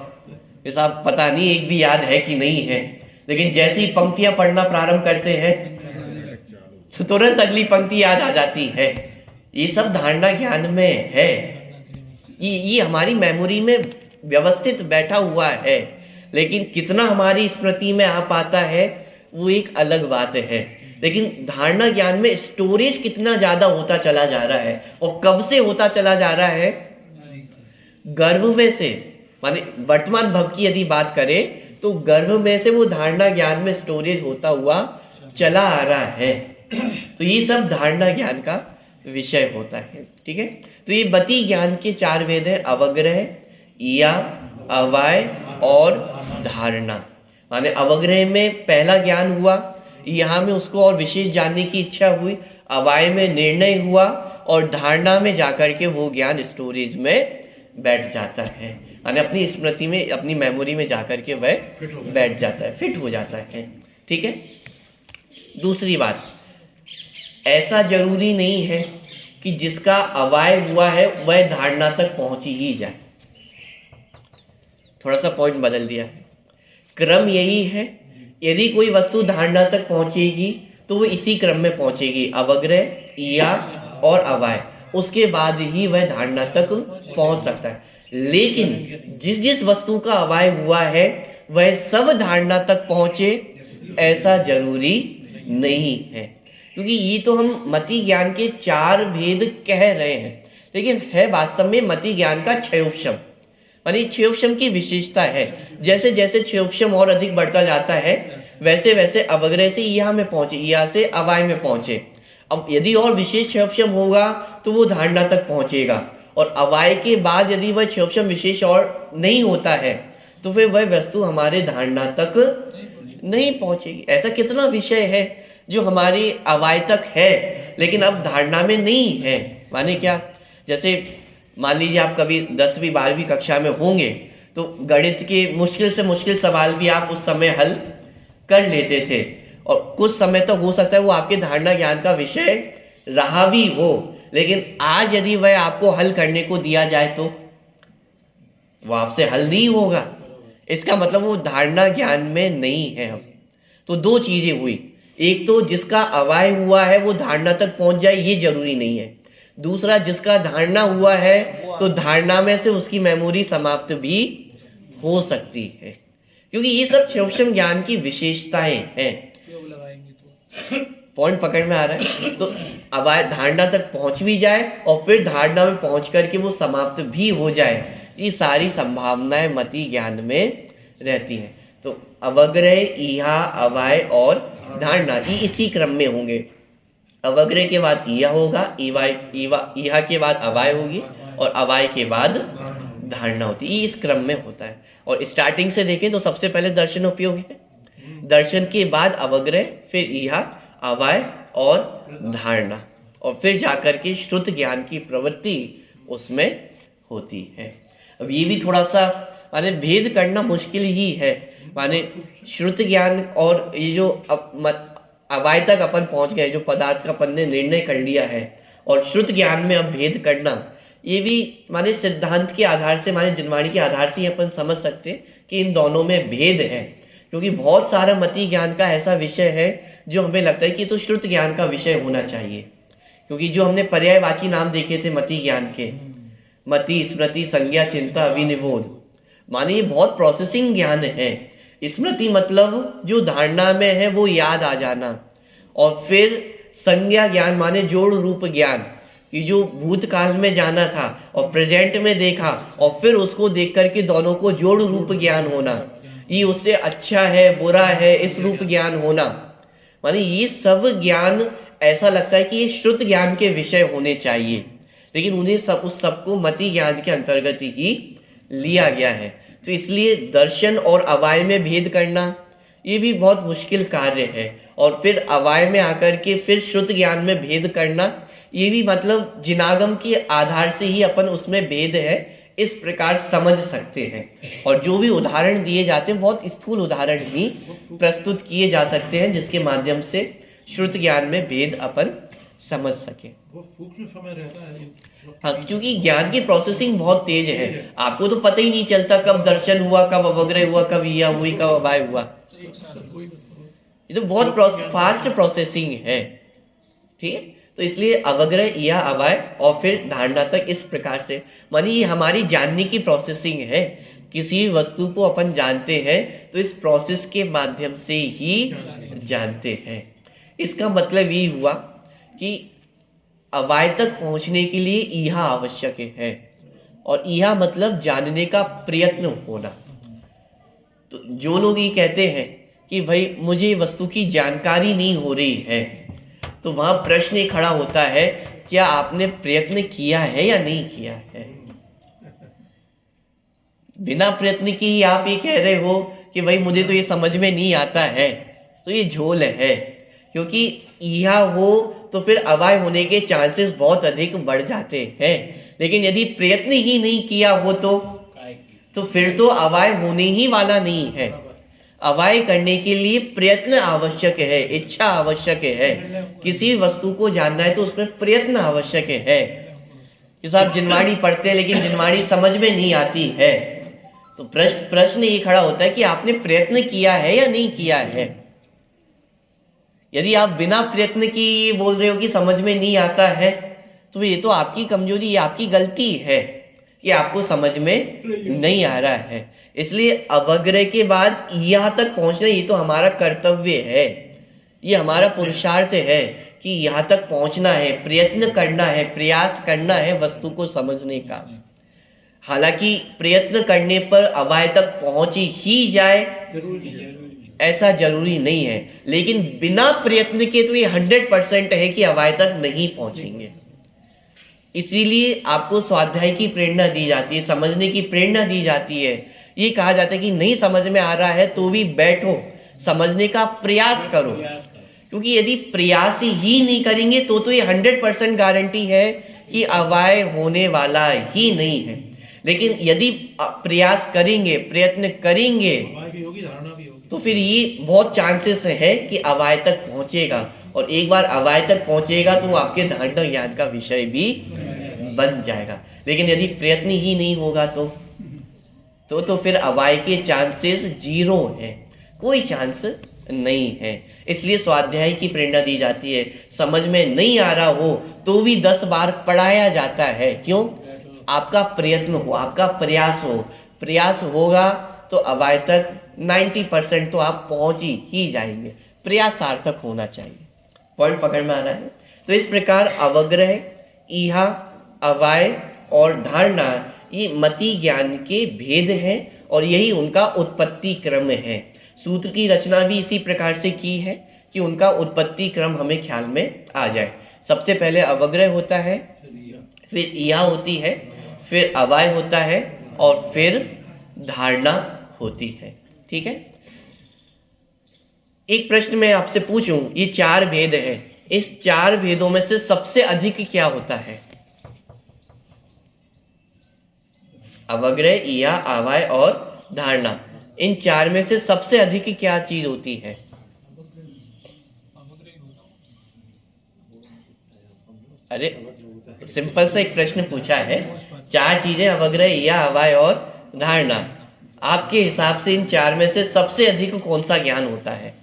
ये साहब पता नहीं एक भी याद है कि नहीं है, लेकिन जैसे ही पंक्तियां पढ़ना प्रारंभ करते हैं तो तुरंत अगली पंक्ति याद आ जाती है। ये सब धारणा ज्ञान में है, ये हमारी मेमोरी में व्यवस्थित बैठा हुआ है, लेकिन कितना हमारी स्मृति में आ पाता है वो एक अलग बात है। लेकिन धारणा ज्ञान में स्टोरेज कितना ज्यादा होता चला जा रहा है, और कब से होता चला जा रहा है? गर्भ में से, माने वर्तमान भव की यदि बात करें तो गर्भ में से वो धारणा ज्ञान में स्टोरेज होता हुआ चला आ रहा है। तो ये सब धारणा ज्ञान का विषय होता है। ठीक है, तो ये मति ज्ञान के 4 भेद है, अवग्रह, ईया, अवाय और धारणा। माने अवग्रह में पहला ज्ञान हुआ, यहाँ में उसको और विशेष जानने की इच्छा हुई, अवाय में निर्णय हुआ, और धारणा में जाकर के वो ज्ञान स्टोरेज में बैठ जाता है, यानी अपनी स्मृति में, अपनी मेमोरी में जाकर के वह बैठ जाता है, फिट हो जाता है। ठीक है, दूसरी बात, ऐसा जरूरी नहीं है कि जिसका अवाय हुआ है वह धारणा तक पहुंची ही जाए। थोड़ा सा पॉइंट बदल दिया है, क्रम यही है, यदि कोई वस्तु धारणा तक पहुंचेगी तो वो इसी क्रम में पहुंचेगी, अवग्रह, ईया और अवाय, उसके बाद ही वह धारणा तक पहुंच सकता है। लेकिन जिस जिस वस्तु का अवाय हुआ है वह सब धारणा तक पहुंचे ऐसा जरूरी नहीं है, क्योंकि ये तो हम मति ज्ञान के 4 भेद कह रहे हैं, लेकिन है वास्तव में मति ज्ञान का क्षयोपशम, यानी क्षयोपशम की विशेषता है। जैसे जैसे क्षयोपशम और अधिक बढ़ता जाता है वैसे वैसे अवग्रह से ईया में पहुंचे, ईया से अवाय में पहुंचे। अब यदि और विशेष क्षयोपशम होगा तो वो धारणा तक पहुंचेगा, और अवाय के बाद यदि वह क्षयोपशम विशेष और नहीं होता है तो फिर वह वस्तु हमारे धारणा तक नहीं पहुंचेगी। ऐसा कितना विषय है जो हमारी अवाय तक है लेकिन अब धारणा में नहीं है। माने क्या, जैसे मान लीजिए आप कभी 10वीं 12वीं कक्षा में होंगे तो गणित के मुश्किल से मुश्किल सवाल भी आप उस समय हल कर लेते थे, और कुछ समय तक हो सकता है वो आपके धारणा ज्ञान का विषय रहा भी हो, लेकिन आज यदि वह आपको हल करने को दिया जाए तो वो आपसे हल नहीं होगा। इसका मतलब वो धारणा ज्ञान में नहीं है। हम तो 2 चीजें हुई, एक तो जिसका अवाय हुआ है वो धारणा तक पहुंच जाए ये जरूरी नहीं है, दूसरा जिसका धारणा हुआ है तो धारणा में से उसकी मेमोरी समाप्त भी हो सकती है, क्योंकि ये सब क्षयोपशम ज्ञान की विशेषताएं हैं। पॉइंट पकड़ में आ रहा है? तो अवाय धारणा तक पहुंच भी जाए और फिर धारणा में पहुंच करके वो समाप्त भी हो जाए, ये सारी संभावनाएं मति ज्ञान में रहती हैं। तो अवग्रह, ईहा, अवाय और धारणा ये इसी क्रम में होंगे। अवग्रह के बाद ईहा होगा, ईहा के बाद अवाय होगी, और अवाय के बाद धारणा होती है। ये इस क्रम में होता है। और स्टार्टिंग से देखें तो सबसे पहले दर्शन उपयोगी है, दर्शन के बाद अवग्रह, फिर ईहा, अवाय और धारणा, और फिर जाकर के श्रुत ज्ञान की प्रवृत्ति उसमें होती है। अब ये भी थोड़ा सा माने भेद करना मुश्किल ही है, माने श्रुत ज्ञान और ये जो अवाय तक अपन पहुंच गए, जो पदार्थ का अपन ने निर्णय कर लिया है, और श्रुत ज्ञान में अब भेद करना, ये भी माने सिद्धांत के आधार से, माने जिनवाणी के आधार से अपन समझ सकते कि इन दोनों में भेद है। क्योंकि बहुत सारा मति ज्ञान का ऐसा विषय है जो हमें लगता है कि तो श्रुत ज्ञान का विषय होना चाहिए, क्योंकि जो हमने पर्यायवाची नाम देखे थे मति ज्ञान के, मति, स्मृति, संज्ञा, चिंता, अभिनिबोध, माने ये बहुत प्रोसेसिंग ज्ञान है। स्मृति मतलब जो धारणा में है वो याद आ जाना, और फिर संज्ञा ज्ञान माने जोड़ रूप ज्ञान, कि जो भूतकाल में जाना था और प्रेजेंट में देखा और फिर उसको देख करके दोनों को जोड़ रूप ज्ञान होना, ये उससे अच्छा है बुरा है इस रूप ज्ञान होना, माने ये सब ज्ञान ऐसा लगता है कि ये श्रुत ज्ञान के विषय होने चाहिए, लेकिन उन्हें उस सबको मति ज्ञान के अंतर्गत ही लिया गया है। तो इसलिए दर्शन और अवाय में भेद करना ये भी बहुत मुश्किल कार्य है, और फिर अवाय में आकर के फिर श्रुत ज्ञान में भेद करना, ये भी मतलब जिनागम के आधार से ही अपन उसमें भेद है इस प्रकार समझ सकते हैं। और जो भी उदाहरण दिए जाते हैं बहुत स्थूल उदाहरण ही प्रस्तुत किए जा सकते हैं, जिसके माध्यम से श्रुत ज्ञान में भेद अपन समझ सके। वो सूक्ष्म समय रहता है। हाँ, क्योंकि ज्ञान की प्रोसेसिंग बहुत तेज है, आपको तो पता ही नहीं चलता कब दर्शन हुआ, कब अवग्रह हुआ, कब ईहा हुई, कब अवाय हुआ। ये तो बहुत फास्ट प्रोसेसिंग है, ठीक है। तो इसलिए अवग्रह, ईहा, अवाय और फिर धारणा तक इस प्रकार से, मानिए ये हमारी जानने की प्रोसेसिंग है। किसी वस्तु को अपन जानते हैं तो इस प्रोसेस के माध्यम से ही जानते हैं। इसका मतलब ये हुआ कि अवाय तक पहुंचने के लिए ईहा आवश्यक है, और ईहा मतलब जानने का प्रयत्न होना। तो जो लोग ये कहते हैं कि भाई मुझे वस्तु की जानकारी नहीं हो रही है, तो वहां प्रश्न ये खड़ा होता है, क्या आपने प्रयत्न किया है या नहीं किया है? बिना प्रयत्न के ही आप ये कह रहे हो कि भाई मुझे तो ये समझ में नहीं आता है, तो ये झोल है। क्योंकि ईहा हो तो फिर अवाय होने के चांसेस बहुत अधिक बढ़ जाते हैं, लेकिन यदि प्रयत्न ही नहीं किया हो तो फिर तो अवाय होने ही वाला नहीं है। अवाय करने के लिए प्रयत्न आवश्यक है, इच्छा आवश्यक है। किसी वस्तु को जानना है तो उसमें प्रयत्न आवश्यक है। कि साहब जिनवाड़ी पढ़ते हैं लेकिन जिनवाड़ी समझ में नहीं आती है, तो प्रश्न ये खड़ा होता है कि आपने प्रयत्न किया है या नहीं किया है। यदि आप बिना प्रयत्न की बोल रहे हो कि समझ में नहीं आता है, तो ये तो आपकी कमजोरी, ये आपकी गलती है कि आपको समझ में नहीं आ रहा है। इसलिए अवग्रह के बाद यहाँ तक पहुंचना ये तो हमारा कर्तव्य है, ये हमारा पुरुषार्थ है कि यहाँ तक पहुंचना है, प्रयत्न करना है, प्रयास करना है वस्तु को समझने का। हालांकि प्रयत्न करने पर अवाय तक पहुंच ही जाए ऐसा जरूरी नहीं है, लेकिन बिना प्रयत्न के तो ये 100% है कि अवाय तक नहीं पहुंचेंगे। इसीलिए आपको स्वाध्याय की प्रेरणा दी जाती है, समझने की प्रेरणा दी जाती है। ये कहा जाता है कि नहीं समझ में आ रहा है तो भी बैठो, समझने का प्रयास करो। क्योंकि यदि प्रयास ही नहीं करेंगे तो ये 100% गारंटी है कि अवाय होने वाला ही नहीं है। लेकिन यदि प्रयास करेंगे, प्रयत्न करेंगे, तो फिर ये बहुत चांसेस है कि अवाय तक पहुंचेगा, और एक बार अवाय तक पहुंचेगा तो आपके धारणा ज्ञान का विषय भी बन जाएगा। लेकिन यदि प्रयत्न ही नहीं होगा तो फिर अवाय के चांसेस 0 है, कोई चांस नहीं है। इसलिए स्वाध्याय की प्रेरणा दी जाती है। समझ में नहीं आ रहा हो तो भी 10 बार पढ़ाया जाता है। क्यों? आपका प्रयत्न हो, आपका प्रयास हो। प्रयास होगा तो अवाय तक 90% तो आप पहुंच ही जाएंगे। प्रयास सार्थक होना चाहिए। पॉइंट पकड़ में आ रहा है? तो इस प्रकार अवग्रह, ईहा, अवाय और धारणा ये मति ज्ञान के भेद हैं, और यही उनका उत्पत्ति क्रम है। सूत्र की रचना भी इसी प्रकार से की है कि उनका उत्पत्ति क्रम हमें ख्याल में आ जाए। सबसे पहले अवग्रह होता है, फिर ईहा होती है, फिर अवाय होता है, और फिर धारणा होती है। ठीक है। एक प्रश्न मैं आपसे पूछूं, ये 4 भेद हैं, इस 4 भेदों में से सबसे अधिक क्या होता है? अवग्रह, ईहा, अवाय और धारणा, इन 4 में से सबसे अधिक क्या चीज होती है? अरे सिंपल सा एक प्रश्न पूछा है, 4 चीजें अवग्रह, ईहा, अवाय और धारणा। आपके हिसाब से इन 4 में से सबसे अधिक कौन सा ज्ञान होता है?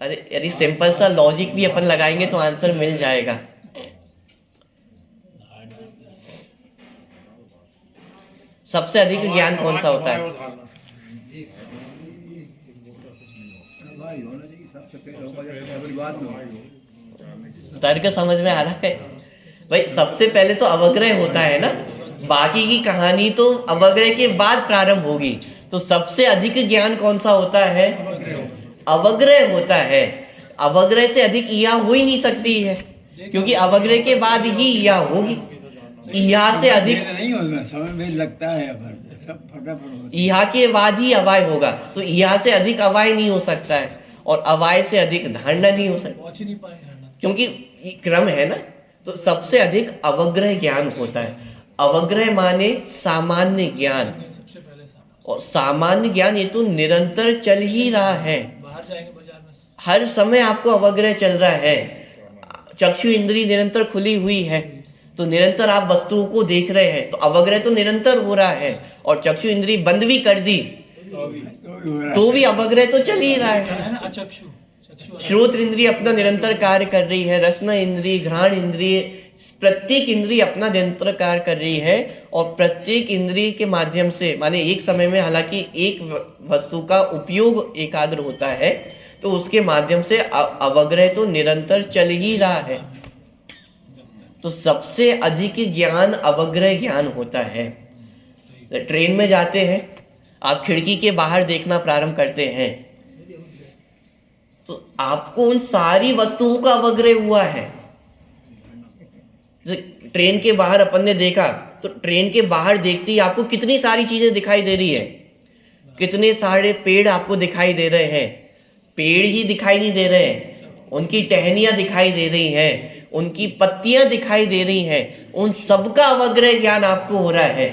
अरे यदि सिंपल सा लॉजिक भी अपन लगाएंगे तो आंसर मिल जाएगा। सबसे अधिक ज्ञान कौन सा होता है? तर्क समझ में आ रहा है? भाई सबसे पहले तो अवग्रह होता है ना, बाकी की कहानी तो अवग्रह के बाद प्रारंभ होगी। तो सबसे अधिक ज्ञान कौन सा होता है? अवग्रह होता है। अवग्रह से अधिक ईहा हो ही नहीं सकती है, क्योंकि अवग्रह के बाद ही ईहा होगी। ईहा से अधिक नहीं होगा, समय में लगता है, सब फटाफट। ईहा के बाद ही अवाय होगा, तो ईहा से अधिक अवाय नहीं हो सकता है, और अवाय से अधिक धारणा नहीं हो सकता, क्योंकि क्रम है ना। तो सबसे अधिक अवग्रह ज्ञान होता है। अवग्रह माने सामान्य ज्ञान, और सामान्य ज्ञान ये तो निरंतर चल ही रहा है, बाहर जाएंगे बाजार में। हर समय आपको अवग्रह चल रहा है। चक्षु इंद्री निरंतर खुली हुई है तो निरंतर आप वस्तुओं को देख रहे हैं, तो अवग्रह तो निरंतर हो रहा है। और चक्षु इंद्री बंद भी कर दी तो भी अवग्रह तो चल ही रहा है है। ना, अचक्षु चक्षु श्रोत इंद्रिय अपना निरंतर कार्य कर रही है, रसना इंद्रिय, घ्राण इंद्रिय, प्रत्येक इंद्रिय अपना निरंतर कार्य कर रही है। और प्रत्येक इंद्रिय के माध्यम से, माने एक समय में हालांकि एक वस्तु का उपयोग एकाग्र होता है, तो उसके माध्यम से अवग्रह तो निरंतर चल ही रहा है। तो सबसे अधिक ज्ञान अवग्रह ज्ञान होता है। ट्रेन में जाते हैं, आप खिड़की के बाहर देखना प्रारंभ करते हैं तो आपको उन सारी वस्तुओं का अवग्रह हुआ है। ट्रेन के बाहर अपन ने देखा तो ट्रेन के बाहर देखते ही आपको कितनी सारी चीजें दिखाई दे रही है, कितने सारे पेड़ आपको दिखाई दे रहे हैं। पेड़ ही दिखाई नहीं दे रहे हैं, उनकी टहनियां दिखाई दे रही हैं, उनकी पत्तियां दिखाई दे रही हैं, उन सबका अवग्रह ज्ञान आपको हो रहा है।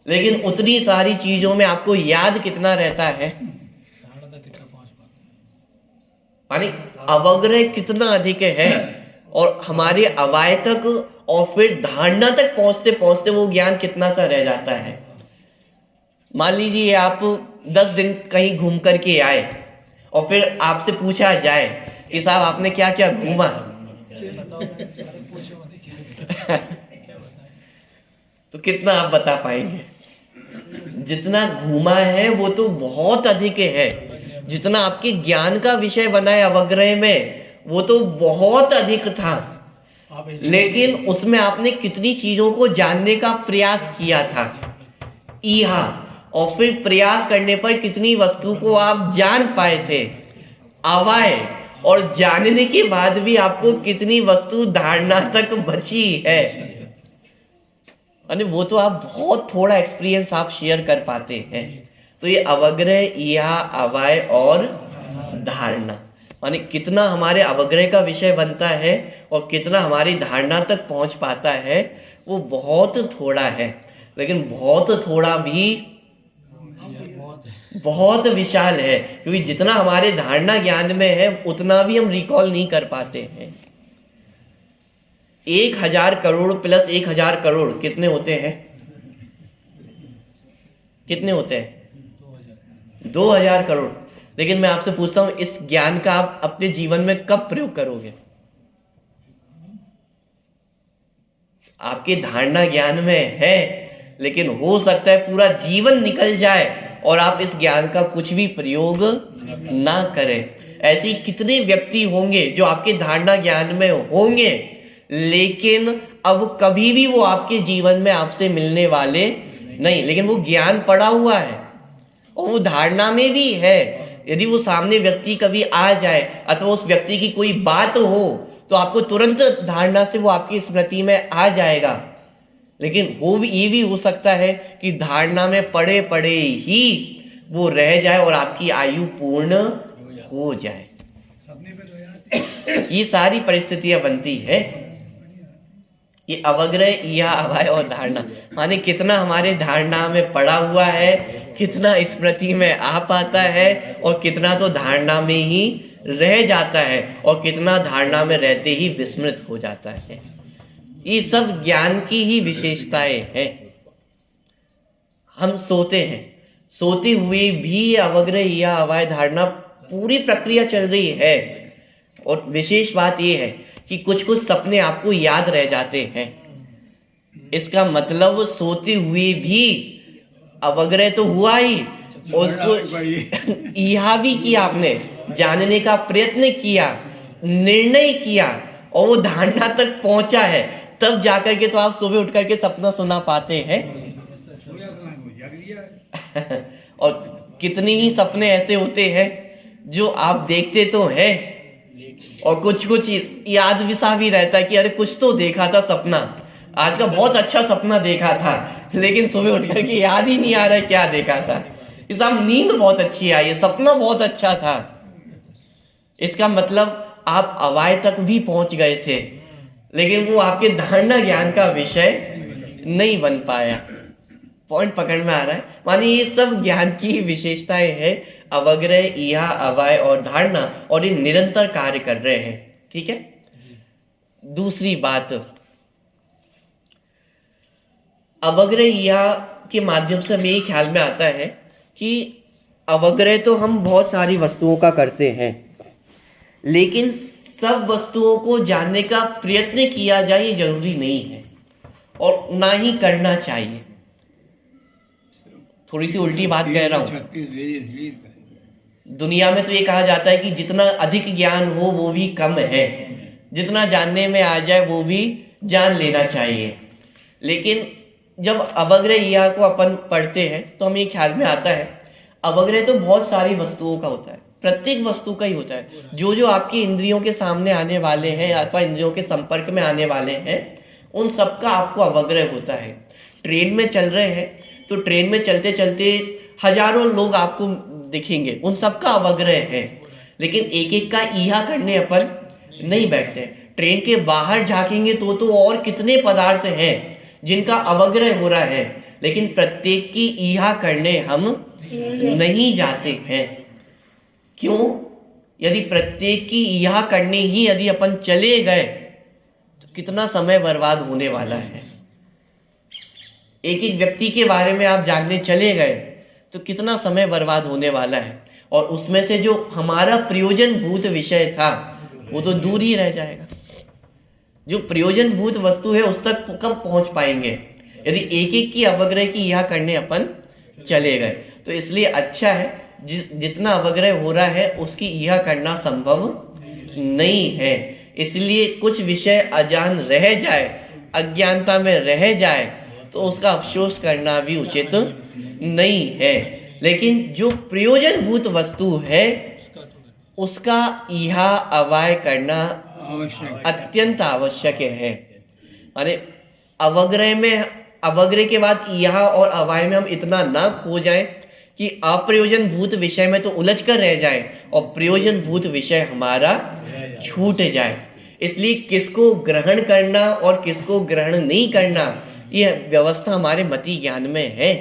लेकिन उतनी सारी चीजों में आपको याद कितना रहता है, मानी अवग्रह कितना अधिक है। और हमारे अवाय तक और फिर धारणा तक पहुंचते पहुंचते वो ज्ञान कितना सा रह जाता है। मान लीजिए आप 10 दिन कहीं घूम करके आए और फिर आपसे पूछा जाए कि साहब आपने क्या क्या घूमा, तो कितना आप बता पाएंगे? जितना घूमा है वो तो बहुत अधिक है, जितना आपके ज्ञान का विषय बना है अवग्रह में वो तो बहुत अधिक था। लेकिन उसमें आपने कितनी चीजों को जानने का प्रयास किया था, और फिर प्रयास करने पर कितनी वस्तु को आप जान पाए थे अवाय, और जानने के बाद भी आपको कितनी वस्तु धारणा तक बची है। अरे वो तो आप बहुत थोड़ा एक्सपीरियंस आप शेयर कर पाते हैं। तो ये अवग्रह, या अवाय और धारणा, माने कितना हमारे अवग्रह का विषय बनता है और कितना हमारी धारणा तक पहुंच पाता है, वो बहुत थोड़ा है। लेकिन बहुत थोड़ा भी बहुत विशाल है, क्योंकि जितना हमारे धारणा ज्ञान में है उतना भी हम रिकॉल नहीं कर पाते हैं। 1000 करोड़ प्लस 1000 करोड़ कितने होते हैं? कितने होते हैं? 2000 करोड़। लेकिन मैं आपसे पूछता हूं, इस ज्ञान का आप अपने जीवन में कब प्रयोग करोगे? आपके धारणा ज्ञान में है, लेकिन हो सकता है पूरा जीवन निकल जाए और आप इस ज्ञान का कुछ भी प्रयोग ना करें। ऐसे कितने व्यक्ति होंगे जो आपके धारणा ज्ञान में होंगे, लेकिन अब कभी भी वो आपके जीवन में आपसे मिलने वाले नहीं, लेकिन वो ज्ञान पड़ा हुआ है और वो धारणा में भी है। यदि वो सामने व्यक्ति कभी आ जाए अथवा उस व्यक्ति की कोई बात हो तो आपको तुरंत धारणा से वो आपकी स्मृति में आ जाएगा। लेकिन ये भी हो सकता है कि धारणा में पड़े पड़े ही वो रह जाए और आपकी आयु पूर्ण हो जाए। ये सारी परिस्थितियां बनती है। ये अवग्रह, या अवाय और धारणा, माने कितना हमारे धारणा में पड़ा हुआ है, कितना स्मृति में आ पाता है और कितना तो धारणा में ही रह जाता है और कितना धारणा में रहते ही विस्मृत हो जाता है। ये सब ज्ञान की ही विशेषताएं हैं। हम सोते हैं, सोते हुए भी अवग्रह या अवाय धारणा पूरी प्रक्रिया चल रही है। और विशेष बात यह है कि कुछ कुछ सपने आपको याद रह जाते हैं। इसका मतलब सोते हुए भी अवग्रह तो हुआ ही, उसको यह भी किया, आपने जानने का प्रयत्न किया, निर्णय किया और वो धारणा तक पहुंचा है, तब जाकर के तो आप सुबह उठ करके सपना सुना पाते हैं। और कितने ही सपने ऐसे होते हैं जो आप देखते तो हैं और कुछ कुछ याद भी सा भी रहता है कि अरे कुछ तो देखा था सपना, आज का बहुत अच्छा सपना देखा था, लेकिन सुबह उठ करके याद ही नहीं आ रहा है क्या देखा था। इस नींद बहुत अच्छी आई है, सपना बहुत अच्छा था। इसका मतलब आप अवाय तक भी पहुंच गए थे, लेकिन वो आपके धारणा ज्ञान का विषय नहीं बन पाया। पॉइंट पकड़ में आ रहा है? माने ये सब ज्ञान की विशेषताएं हैं, अवग्रह, इहा, अवाय और धारणा, और ये निरंतर कार्य कर रहे हैं। ठीक है। दूसरी बात, अवग्रह इहा के माध्यम से हमें ये ख्याल में आता है कि अवग्रह तो हम बहुत सारी वस्तुओं का करते हैं, लेकिन सब वस्तुओं को जानने का प्रयत्न किया जाए ये जरूरी नहीं है, और ना ही करना चाहिए। थोड़ी सी उल्टी बात कह रहा हूं। दुनिया में तो ये कहा जाता है कि जितना अधिक ज्ञान हो वो भी कम है, जितना जानने में आ जाए वो भी जान लेना चाहिए। लेकिन जब अवग्रह इहा को अपन पढ़ते हैं तो हमें ख्याल में आता है अवग्रह तो बहुत सारी वस्तुओं का होता है, प्रत्येक वस्तु का ही होता है। जो जो आपकी इंद्रियों के सामने आने वाले हैं अथवा इंद्रियों के संपर्क में आने वाले हैं, उन सब का आपको अवग्रह होता है। ट्रेन में चल रहे हैं तो ट्रेन में चलते चलते हजारों लोग आपको दिखेंगे, उन सब का अवग्रह है, लेकिन एक एक का इहा करने अपन नहीं बैठते। ट्रेन के बाहर झांकेंगे तो और कितने पदार्थ हैं जिनका अवग्रह हो रहा है, लेकिन प्रत्येक की इहा करने हम नहीं जाते हैं। क्यों? यदि प्रत्येक की इहा करने ही यदि अपन चले गए तो कितना समय बर्बाद होने वाला है। एक एक व्यक्ति के बारे में आप जानने चले गए तो कितना समय बर्बाद होने वाला है, और उसमें से जो हमारा प्रयोजनभूत विषय था वो तो दूर ही रह जाएगा। जो प्रयोजनभूत वस्तु है उस तक कब पहुंच पाएंगे यदि एक एक की अवग्रह की इहा करने अपन चले गए। तो इसलिए अच्छा है जितना अवग्रह हो रहा है उसकी इहा करना संभव नहीं है। इसलिए कुछ विषय अजान रह जाए, अज्ञानता में रह जाए तो उसका अफसोस करना भी उचित नहीं है। लेकिन जो प्रयोजनभूत वस्तु है उसका इहा अवाय करना अत्यंत आवश्यक है। माने अवग्रह के बाद इहा और अवाय में हम इतना ना खो जाएं कि अप्रयोजनभूत विषय में तो उलझ कर रह जाए और प्रयोजनभूत विषय हमारा छूट जाए। इसलिए किसको ग्रहण करना और किसको ग्रहण नहीं करना, यह व्यवस्था हमारे मति ज्ञान में है।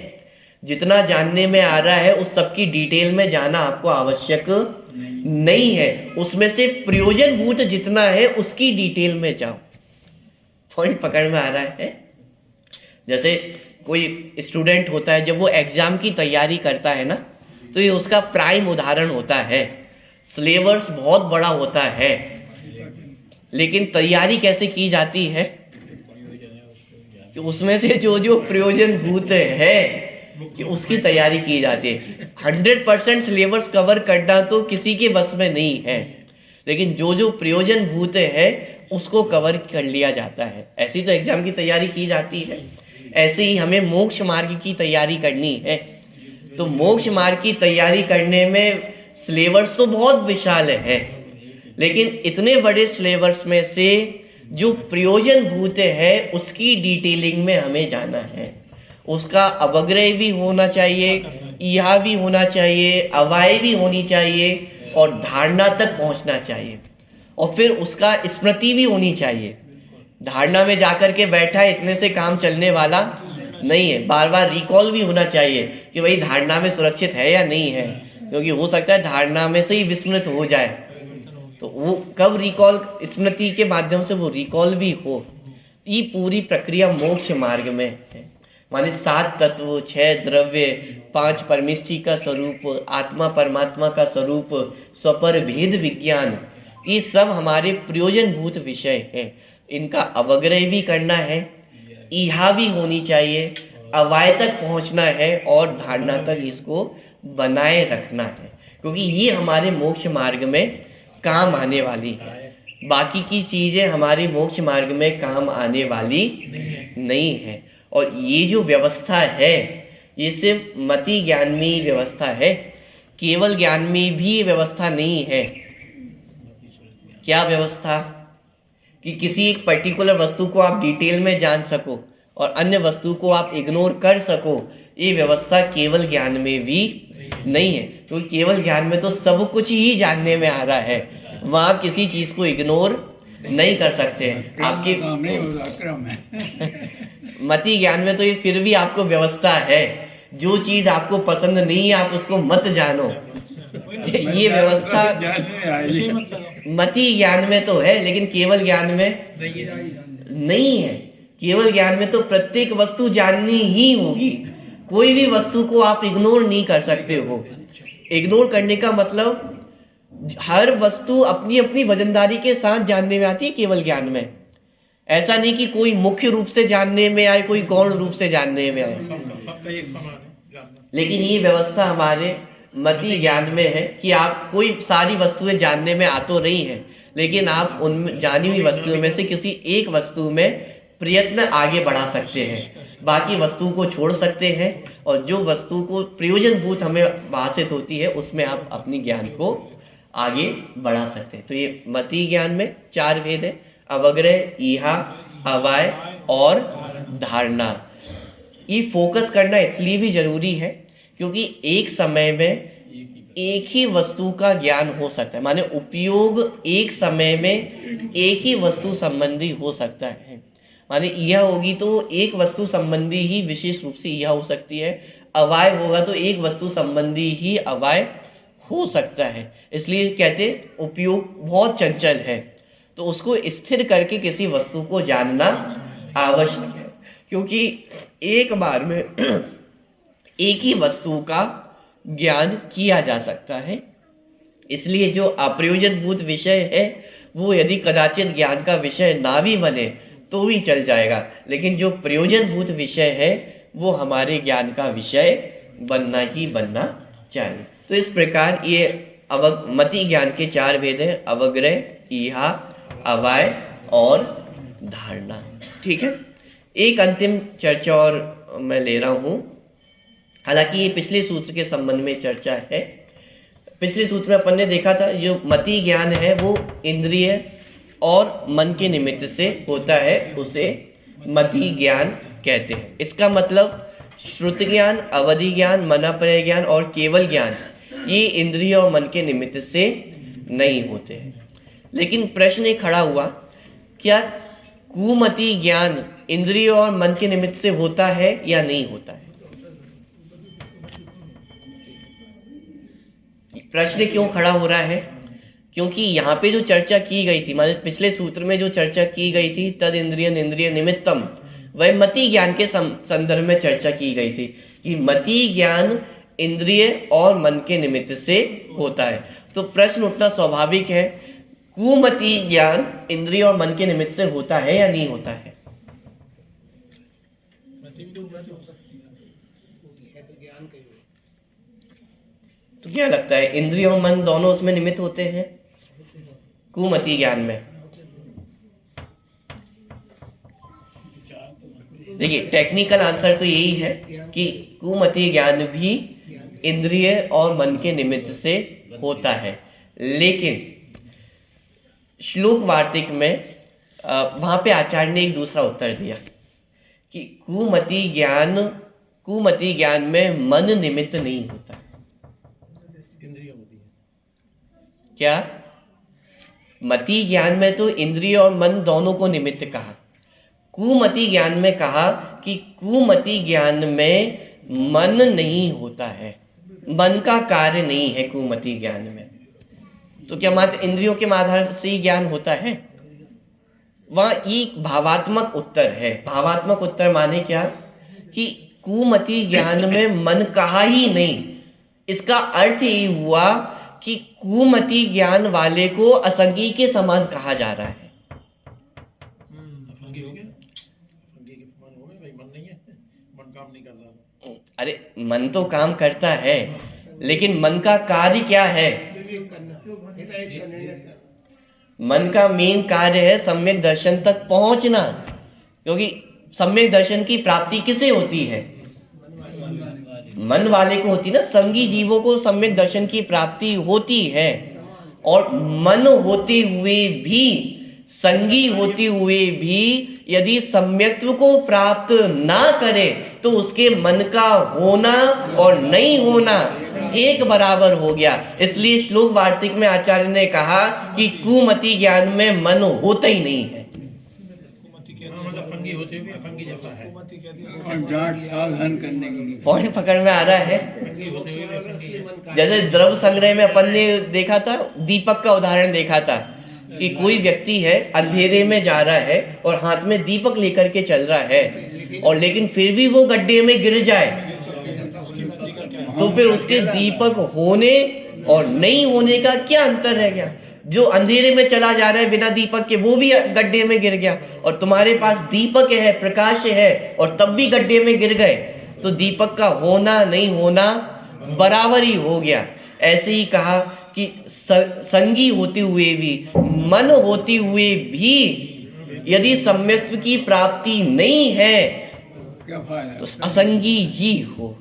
जितना जानने में आ रहा है उस सबकी डिटेल में जाना आपको आवश्यक नहीं है, उसमें से प्रयोजनभूत जितना है उसकी डिटेल में जाओ। पॉइंट पकड़ में आ रहा है? जैसे कोई स्टूडेंट होता है, जब वो एग्जाम की तैयारी करता है ना, तो ये उसका प्राइम उदाहरण होता है। सिलेबस बहुत बड़ा होता है, लेकिन तैयारी कैसे की जाती है कि उसमें से जो जो प्रयोजनभूत है कि उसकी तैयारी की जाती है। 100% सिलेबस कवर करना तो किसी के बस में नहीं है, लेकिन जो जो प्रयोजनभूत है उसको कवर कर लिया जाता है। ऐसी तो एग्जाम की तैयारी की जाती है। ऐसे ही हमें मोक्ष मार्ग की तैयारी करनी है, तो मोक्ष मार्ग की तैयारी करने में सिलेबस तो बहुत विशाल है, लेकिन इतने बड़े सिलेबस में से जो प्रयोजनभूत है उसकी डिटेलिंग में हमें जाना है। उसका अवग्रह भी होना चाहिए, इहा भी होना चाहिए, अवाय भी होनी चाहिए और धारणा तक पहुंचना चाहिए, और फिर उसका स्मृति भी होनी चाहिए। धारणा में जाकर के बैठा इतने से काम चलने वाला नहीं है, बार बार रिकॉल भी होना चाहिए कि भाई धारणा में सुरक्षित है या नहीं है, क्योंकि हो सकता है धारणा में से ही विस्मृत हो जाए, तो वो कब रिकॉल, स्मृति के माध्यम से वो रिकॉल भी हो। ये पूरी प्रक्रिया मोक्ष मार्ग में है। माने 7 तत्व, 6 द्रव्य, 5 परमेष्टि का स्वरूप, आत्मा परमात्मा का स्वरूप, स्वपर भेद विज्ञान, ये सब हमारे प्रयोजनभूत विषय हैं। इनका अवग्रह भी करना है, इहा भी होनी चाहिए, अवाय तक पहुंचना है और धारणा तक इसको बनाए रखना है, क्योंकि ये हमारे मोक्ष मार्ग में काम आने वाली है। बाकी की चीजें हमारे मोक्ष मार्ग में काम आने वाली नहीं है। और ये जो व्यवस्था है ये सिर्फ मति ज्ञान में ही व्यवस्था है, केवल ज्ञान में भी व्यवस्था नहीं है। क्या व्यवस्था? कि किसी एक पर्टिकुलर वस्तु को आप डिटेल में जान सको और अन्य वस्तु को आप इग्नोर कर सको, ये व्यवस्था केवल ज्ञान में भी नहीं है। क्योंकि केवल ज्ञान में तो सब कुछ ही जानने में आ रहा है, वहां आप किसी चीज को इग्नोर नहीं कर सकते। आपके मति ज्ञान में तो ये फिर भी आपको व्यवस्था है, जो चीज आपको पसंद नहीं है आप उसको मत जानो, ये व्यवस्था उसी मत लगाओ। मति ज्ञान में तो है, लेकिन केवल ज्ञान में नहीं है। केवल ज्ञान में तो प्रत्येक वस्तु जाननी ही होगी, कोई भी वस्तु को आप इग्नोर नहीं कर सकते हो। इग्नोर करने का मतलब हर वस्तु अपनी अपनी वजनदारी के साथ जानने में आती है केवल ज्ञान में। ऐसा नहीं कि कोई मुख्य रूप से जानने में आए, कोई गौण रूप से जानने में आए। सबका एक समान है जानना। लेकिन ये व्यवस्था हमारे मति ज्ञान में है कि आप कोई सारी वस्तुएं जानने में आ तो रही हैं, लेकिन आप उन जानी हुई वस्तुओं में से किसी एक वस्तु में प्रयत्न आगे बढ़ा सकते हैं, बाकी वस्तु को छोड़ सकते हैं, और जो वस्तु को प्रयोजनभूत हमें भाषित होती है उसमें आप अपनी ज्ञान को आगे बढ़ा सकते हैं। तो ये मति ज्ञान में 4 भेद है: अवग्रह, ईहा, अवाय और धारणा। ये फोकस करना इसलिए भी जरूरी है क्योंकि एक समय में एक ही वस्तु का ज्ञान हो सकता है, माने उपयोग एक समय में एक ही वस्तु संबंधी हो सकता है। माने यह होगी तो एक वस्तु संबंधी ही विशेष रूप से यह हो सकती है, अवाय होगा तो एक वस्तु संबंधी ही अवाय हो सकता है। इसलिए कहते उपयोग बहुत चंचल है, तो उसको स्थिर करके किसी वस्तु को जानना आवश्यक है, क्योंकि एक बार में एक ही वस्तु का ज्ञान किया जा सकता है। इसलिए जो अप्रयोजनभूत विषय है वो यदि कदाचित ज्ञान का विषय ना भी बने तो भी चल जाएगा, लेकिन जो प्रयोजनभूत विषय है वो हमारे ज्ञान का विषय बनना ही बनना चाहिए। तो इस प्रकार ये मति ज्ञान के 4 भेद हैं: अवग्रह, ईहा, अवाय और धारणा। ठीक है, एक अंतिम चर्चा और मैं ले रहा हूं, हालांकि ये पिछले सूत्र के संबंध में चर्चा है। पिछले सूत्र में अपन ने देखा था जो मति ज्ञान है वो इंद्रिय और मन के निमित्त से होता है, उसे मति ज्ञान कहते हैं। इसका मतलब श्रुति ज्ञान, अवधि ज्ञान, मनाप्रय ज्ञान और केवल ज्ञान ये इंद्रिय और मन के निमित्त से नहीं होते हैं। लेकिन प्रश्न एक खड़ा हुआ, क्या कुमति ज्ञान इंद्रिय और मन के निमित्त से होता है या नहीं होता है? प्रश्न क्यों खड़ा हो रहा है? क्योंकि यहाँ पे जो चर्चा की गई थी, माने पिछले सूत्र में जो चर्चा की गई थी, तद इंद्रिय इंद्रिय निमित्तम, वह मति ज्ञान के संदर्भ में चर्चा की गई थी कि मति ज्ञान इंद्रिय और मन के निमित्त से होता है। तो प्रश्न उठना स्वाभाविक है, कुमति ज्ञान इंद्रिय और मन के निमित्त से होता है या नहीं होता है? तो क्या लगता है, इंद्रिय और मन दोनों उसमें निमित्त होते हैं कुमति ज्ञान में? देखिए, टेक्निकल आंसर तो यही है कि कुमति ज्ञान भी इंद्रिय और मन के निमित्त से होता है, लेकिन श्लोक वार्तिक में वहां पे आचार्य ने एक दूसरा उत्तर दिया कि कुमति ज्ञान में मन निमित्त नहीं होता। इंद्रिय होती है क्या? मति ज्ञान में तो इंद्रिय और मन दोनों को निमित्त कहा, कुमति ज्ञान में कहा कि कुमति ज्ञान में मन नहीं होता है, मन का कार्य नहीं है कुमति ज्ञान में। तो क्या मात्र इंद्रियों के आधार से ही ज्ञान होता है? वहां एक भावात्मक उत्तर है। भावात्मक उत्तर माने क्या कि कुमति ज्ञान में मन कहा ही नहीं। इसका अर्थ ये हुआ कि कुमति ज्ञान वाले को असंगी के समान कहा जा रहा है। असंगी हो गया, असंगी के समान हो गया भाई, मन नहीं है, मन काम नहीं कर रहा। अरे मन तो काम करता है, लेकिन मन का कार्य क्या है? मन का मेन कार्य है सम्यक दर्शन तक पहुंचना, क्योंकि सम्यक दर्शन की प्राप्ति किसे होती है? मन वाले को होती ना। संगी जीवों को सम्यक दर्शन की प्राप्ति होती है, और मन होते हुए भी, संगी होते हुए भी यदि सम्यक्त्व को प्राप्त ना करे तो उसके मन का होना और नहीं होना एक बराबर हो गया। इसलिए श्लोक वार्तिक में आचार्य ने कहा कि कुमति ज्ञान में मन होता ही नहीं है। मतलब फंगी होते हुए फंगी जैसा है, हुकूमती कह दिया और डांट सावधान करने के लिए। पॉइंट पकड़ में आ रहा है। फंगी होते हुए फंगी है। जैसे द्रव्य संग्रह में अपन ने देखा था, दीपक का उदाहरण देखा था कि कोई व्यक्ति है अंधेरे में जा रहा है और हाथ में दीपक लेकर के चल रहा है, और लेकिन फिर भी वो गड्ढे में गिर जाए, तो फिर उसके दीपक होने और नहीं होने का क्या अंतर रह गया? जो अंधेरे में चला जा रहा है बिना दीपक के, वो भी गड्ढे में गिर गया, और तुम्हारे पास दीपक है, प्रकाश है, और तब भी गड्ढे में गिर गए, तो दीपक का होना नहीं होना बराबर ही हो गया। ऐसे ही कहा कि संगी होते हुए भी, मन होते हुए भी यदि सम्यक्त्व की प्राप्ति नहीं है क्या फायदा? तो असंगी ही हो,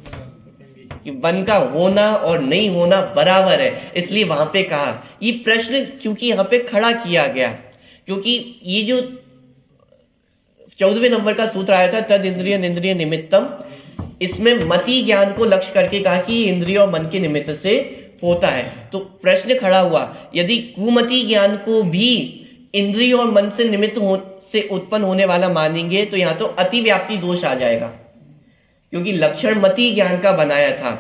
कि मन का होना और नहीं होना बराबर है। इसलिए वहां पे कहा, ये प्रश्न क्योंकि यहाँ पे खड़ा किया गया, क्योंकि ये जो 14वें नंबर का सूत्र आया था, तद इंद्रिय इंद्रिय निमित्तम, इसमें मति ज्ञान को लक्ष्य करके कहा कि इंद्रिय और मन के निमित्त से होता है। तो प्रश्न खड़ा हुआ, यदि कुमति ज्ञान को भी इंद्रिय और मन से निमित्त से उत्पन्न होने वाला मानेंगे, तो यहाँ तो अतिव्याप्ति दोष आ जाएगा, क्योंकि लक्षण मति ज्ञान का बनाया था,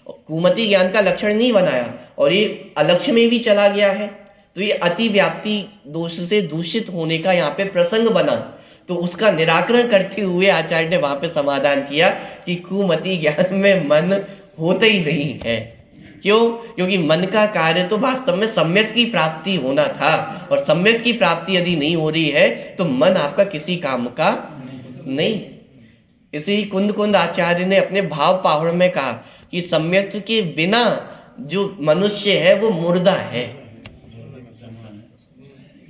कुमति ज्ञान का लक्षण नहीं बनाया, और ये अलक्ष्य में भी चला गया है, तो ये अतिव्याप्ति दोष से दूषित होने का यहाँ पे प्रसंग बना। तो उसका निराकरण करते हुए आचार्य ने वहां पे समाधान किया कि कुमति ज्ञान में मन होता ही नहीं है। क्यों? क्योंकि मन का कार्य तो वास्तव में सम्यक की प्राप्ति होना था, और सम्यक की प्राप्ति यदि नहीं हो रही है तो मन आपका किसी काम का नहीं। इसे ही कुंद कुंद आचार्य ने अपने भाव पाहुड़ में कहा कि सम्यक्त्व के बिना जो मनुष्य है वो मुर्दा है।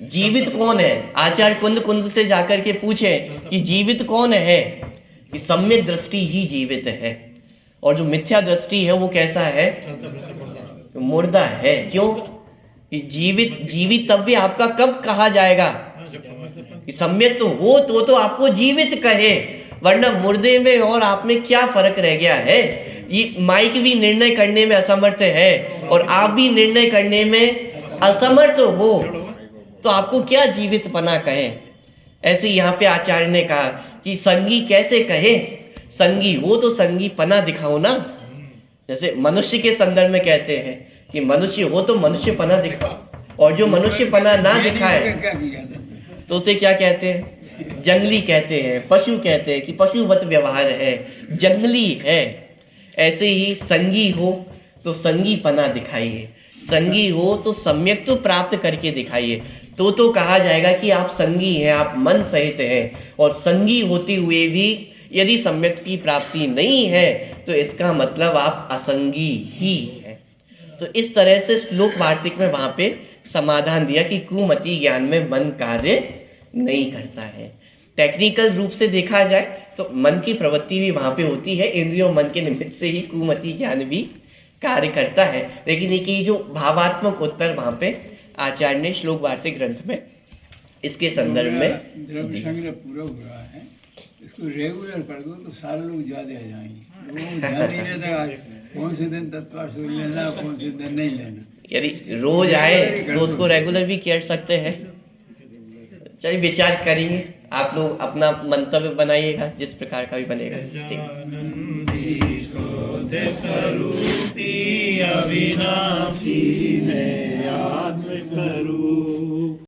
जीवित कौन है? आचार्य कुंद कुंद से जाकर के पूछे कि जीवित कौन है? कि सम्यक दृष्टि ही जीवित है, और जो मिथ्या दृष्टि है वो कैसा है? तो मुर्दा है। क्यों? कि जीवित तब भी आपका कब कहा जाएगा? कि सम्यक तो हो तो आपको जीवित कहे, वरना मुर्दे में और आप में क्या फर्क रह गया है? ये माइक भी निर्णय करने में असमर्थ है और आप भी निर्णय करने में असमर्थ हो, तो आपको क्या जीवित पना कहे? ऐसे यहाँ पे आचार्य ने कहा कि संगी कैसे कहे? संगी हो तो संगी पना दिखाओ ना। जैसे मनुष्य के संदर्भ में कहते हैं कि मनुष्य हो तो मनुष्य पना दिखाओ, और जो मनुष्य पना ना दिखाए क्या किया था? तो उसे क्या कहते हैं? जंगली कहते हैं, पशु कहते हैं कि पशुवत व्यवहार है, जंगली है। ऐसे ही संगी हो तो संगी पना दिखाइए, संगी हो तो सम्यक तो प्राप्त करके दिखाइए, तो कहा जाएगा कि आप संगी हैं, आप मन सहित हैं। और संगी होते हुए भी यदि सम्यक की प्राप्ति नहीं है तो इसका मतलब आप असंगी ही हैं। तो इस तरह से श्लोक वार्तिक में वहां पे समाधान दिया कि कुमति ज्ञान में मन कार्य नहीं करता है। टेक्निकल रूप से देखा जाए तो मन की प्रवृत्ति भी वहां पे होती है, इंद्रियों मन के निमित्त से ही कुमति ज्ञान भी कार्य करता है। लेकिन ये जो भावात्मक उत्तर वहां पे आचार्य ने श्लोक वार्तिक ग्रंथ में इसके संदर्भ में द्रव्य संग्रह पूरा हुआ है, इसको रेगुलर कर दो तो सारे लोग ज्यादा आ जाएंगे। वो ध्यान नहीं रहता आज कौन से दिन तत्पर सूर्य लेना, कौन से दिन नहीं लेना। यदि रोज आए तो उसको रेगुलर भी कर सकते हैं। चलिए विचार करेंगे, आप लोग अपना मंतव्य बनाइएगा जिस प्रकार का भी बनेगा। स्वरूपी अविनाशी है आत्म स्वरूप।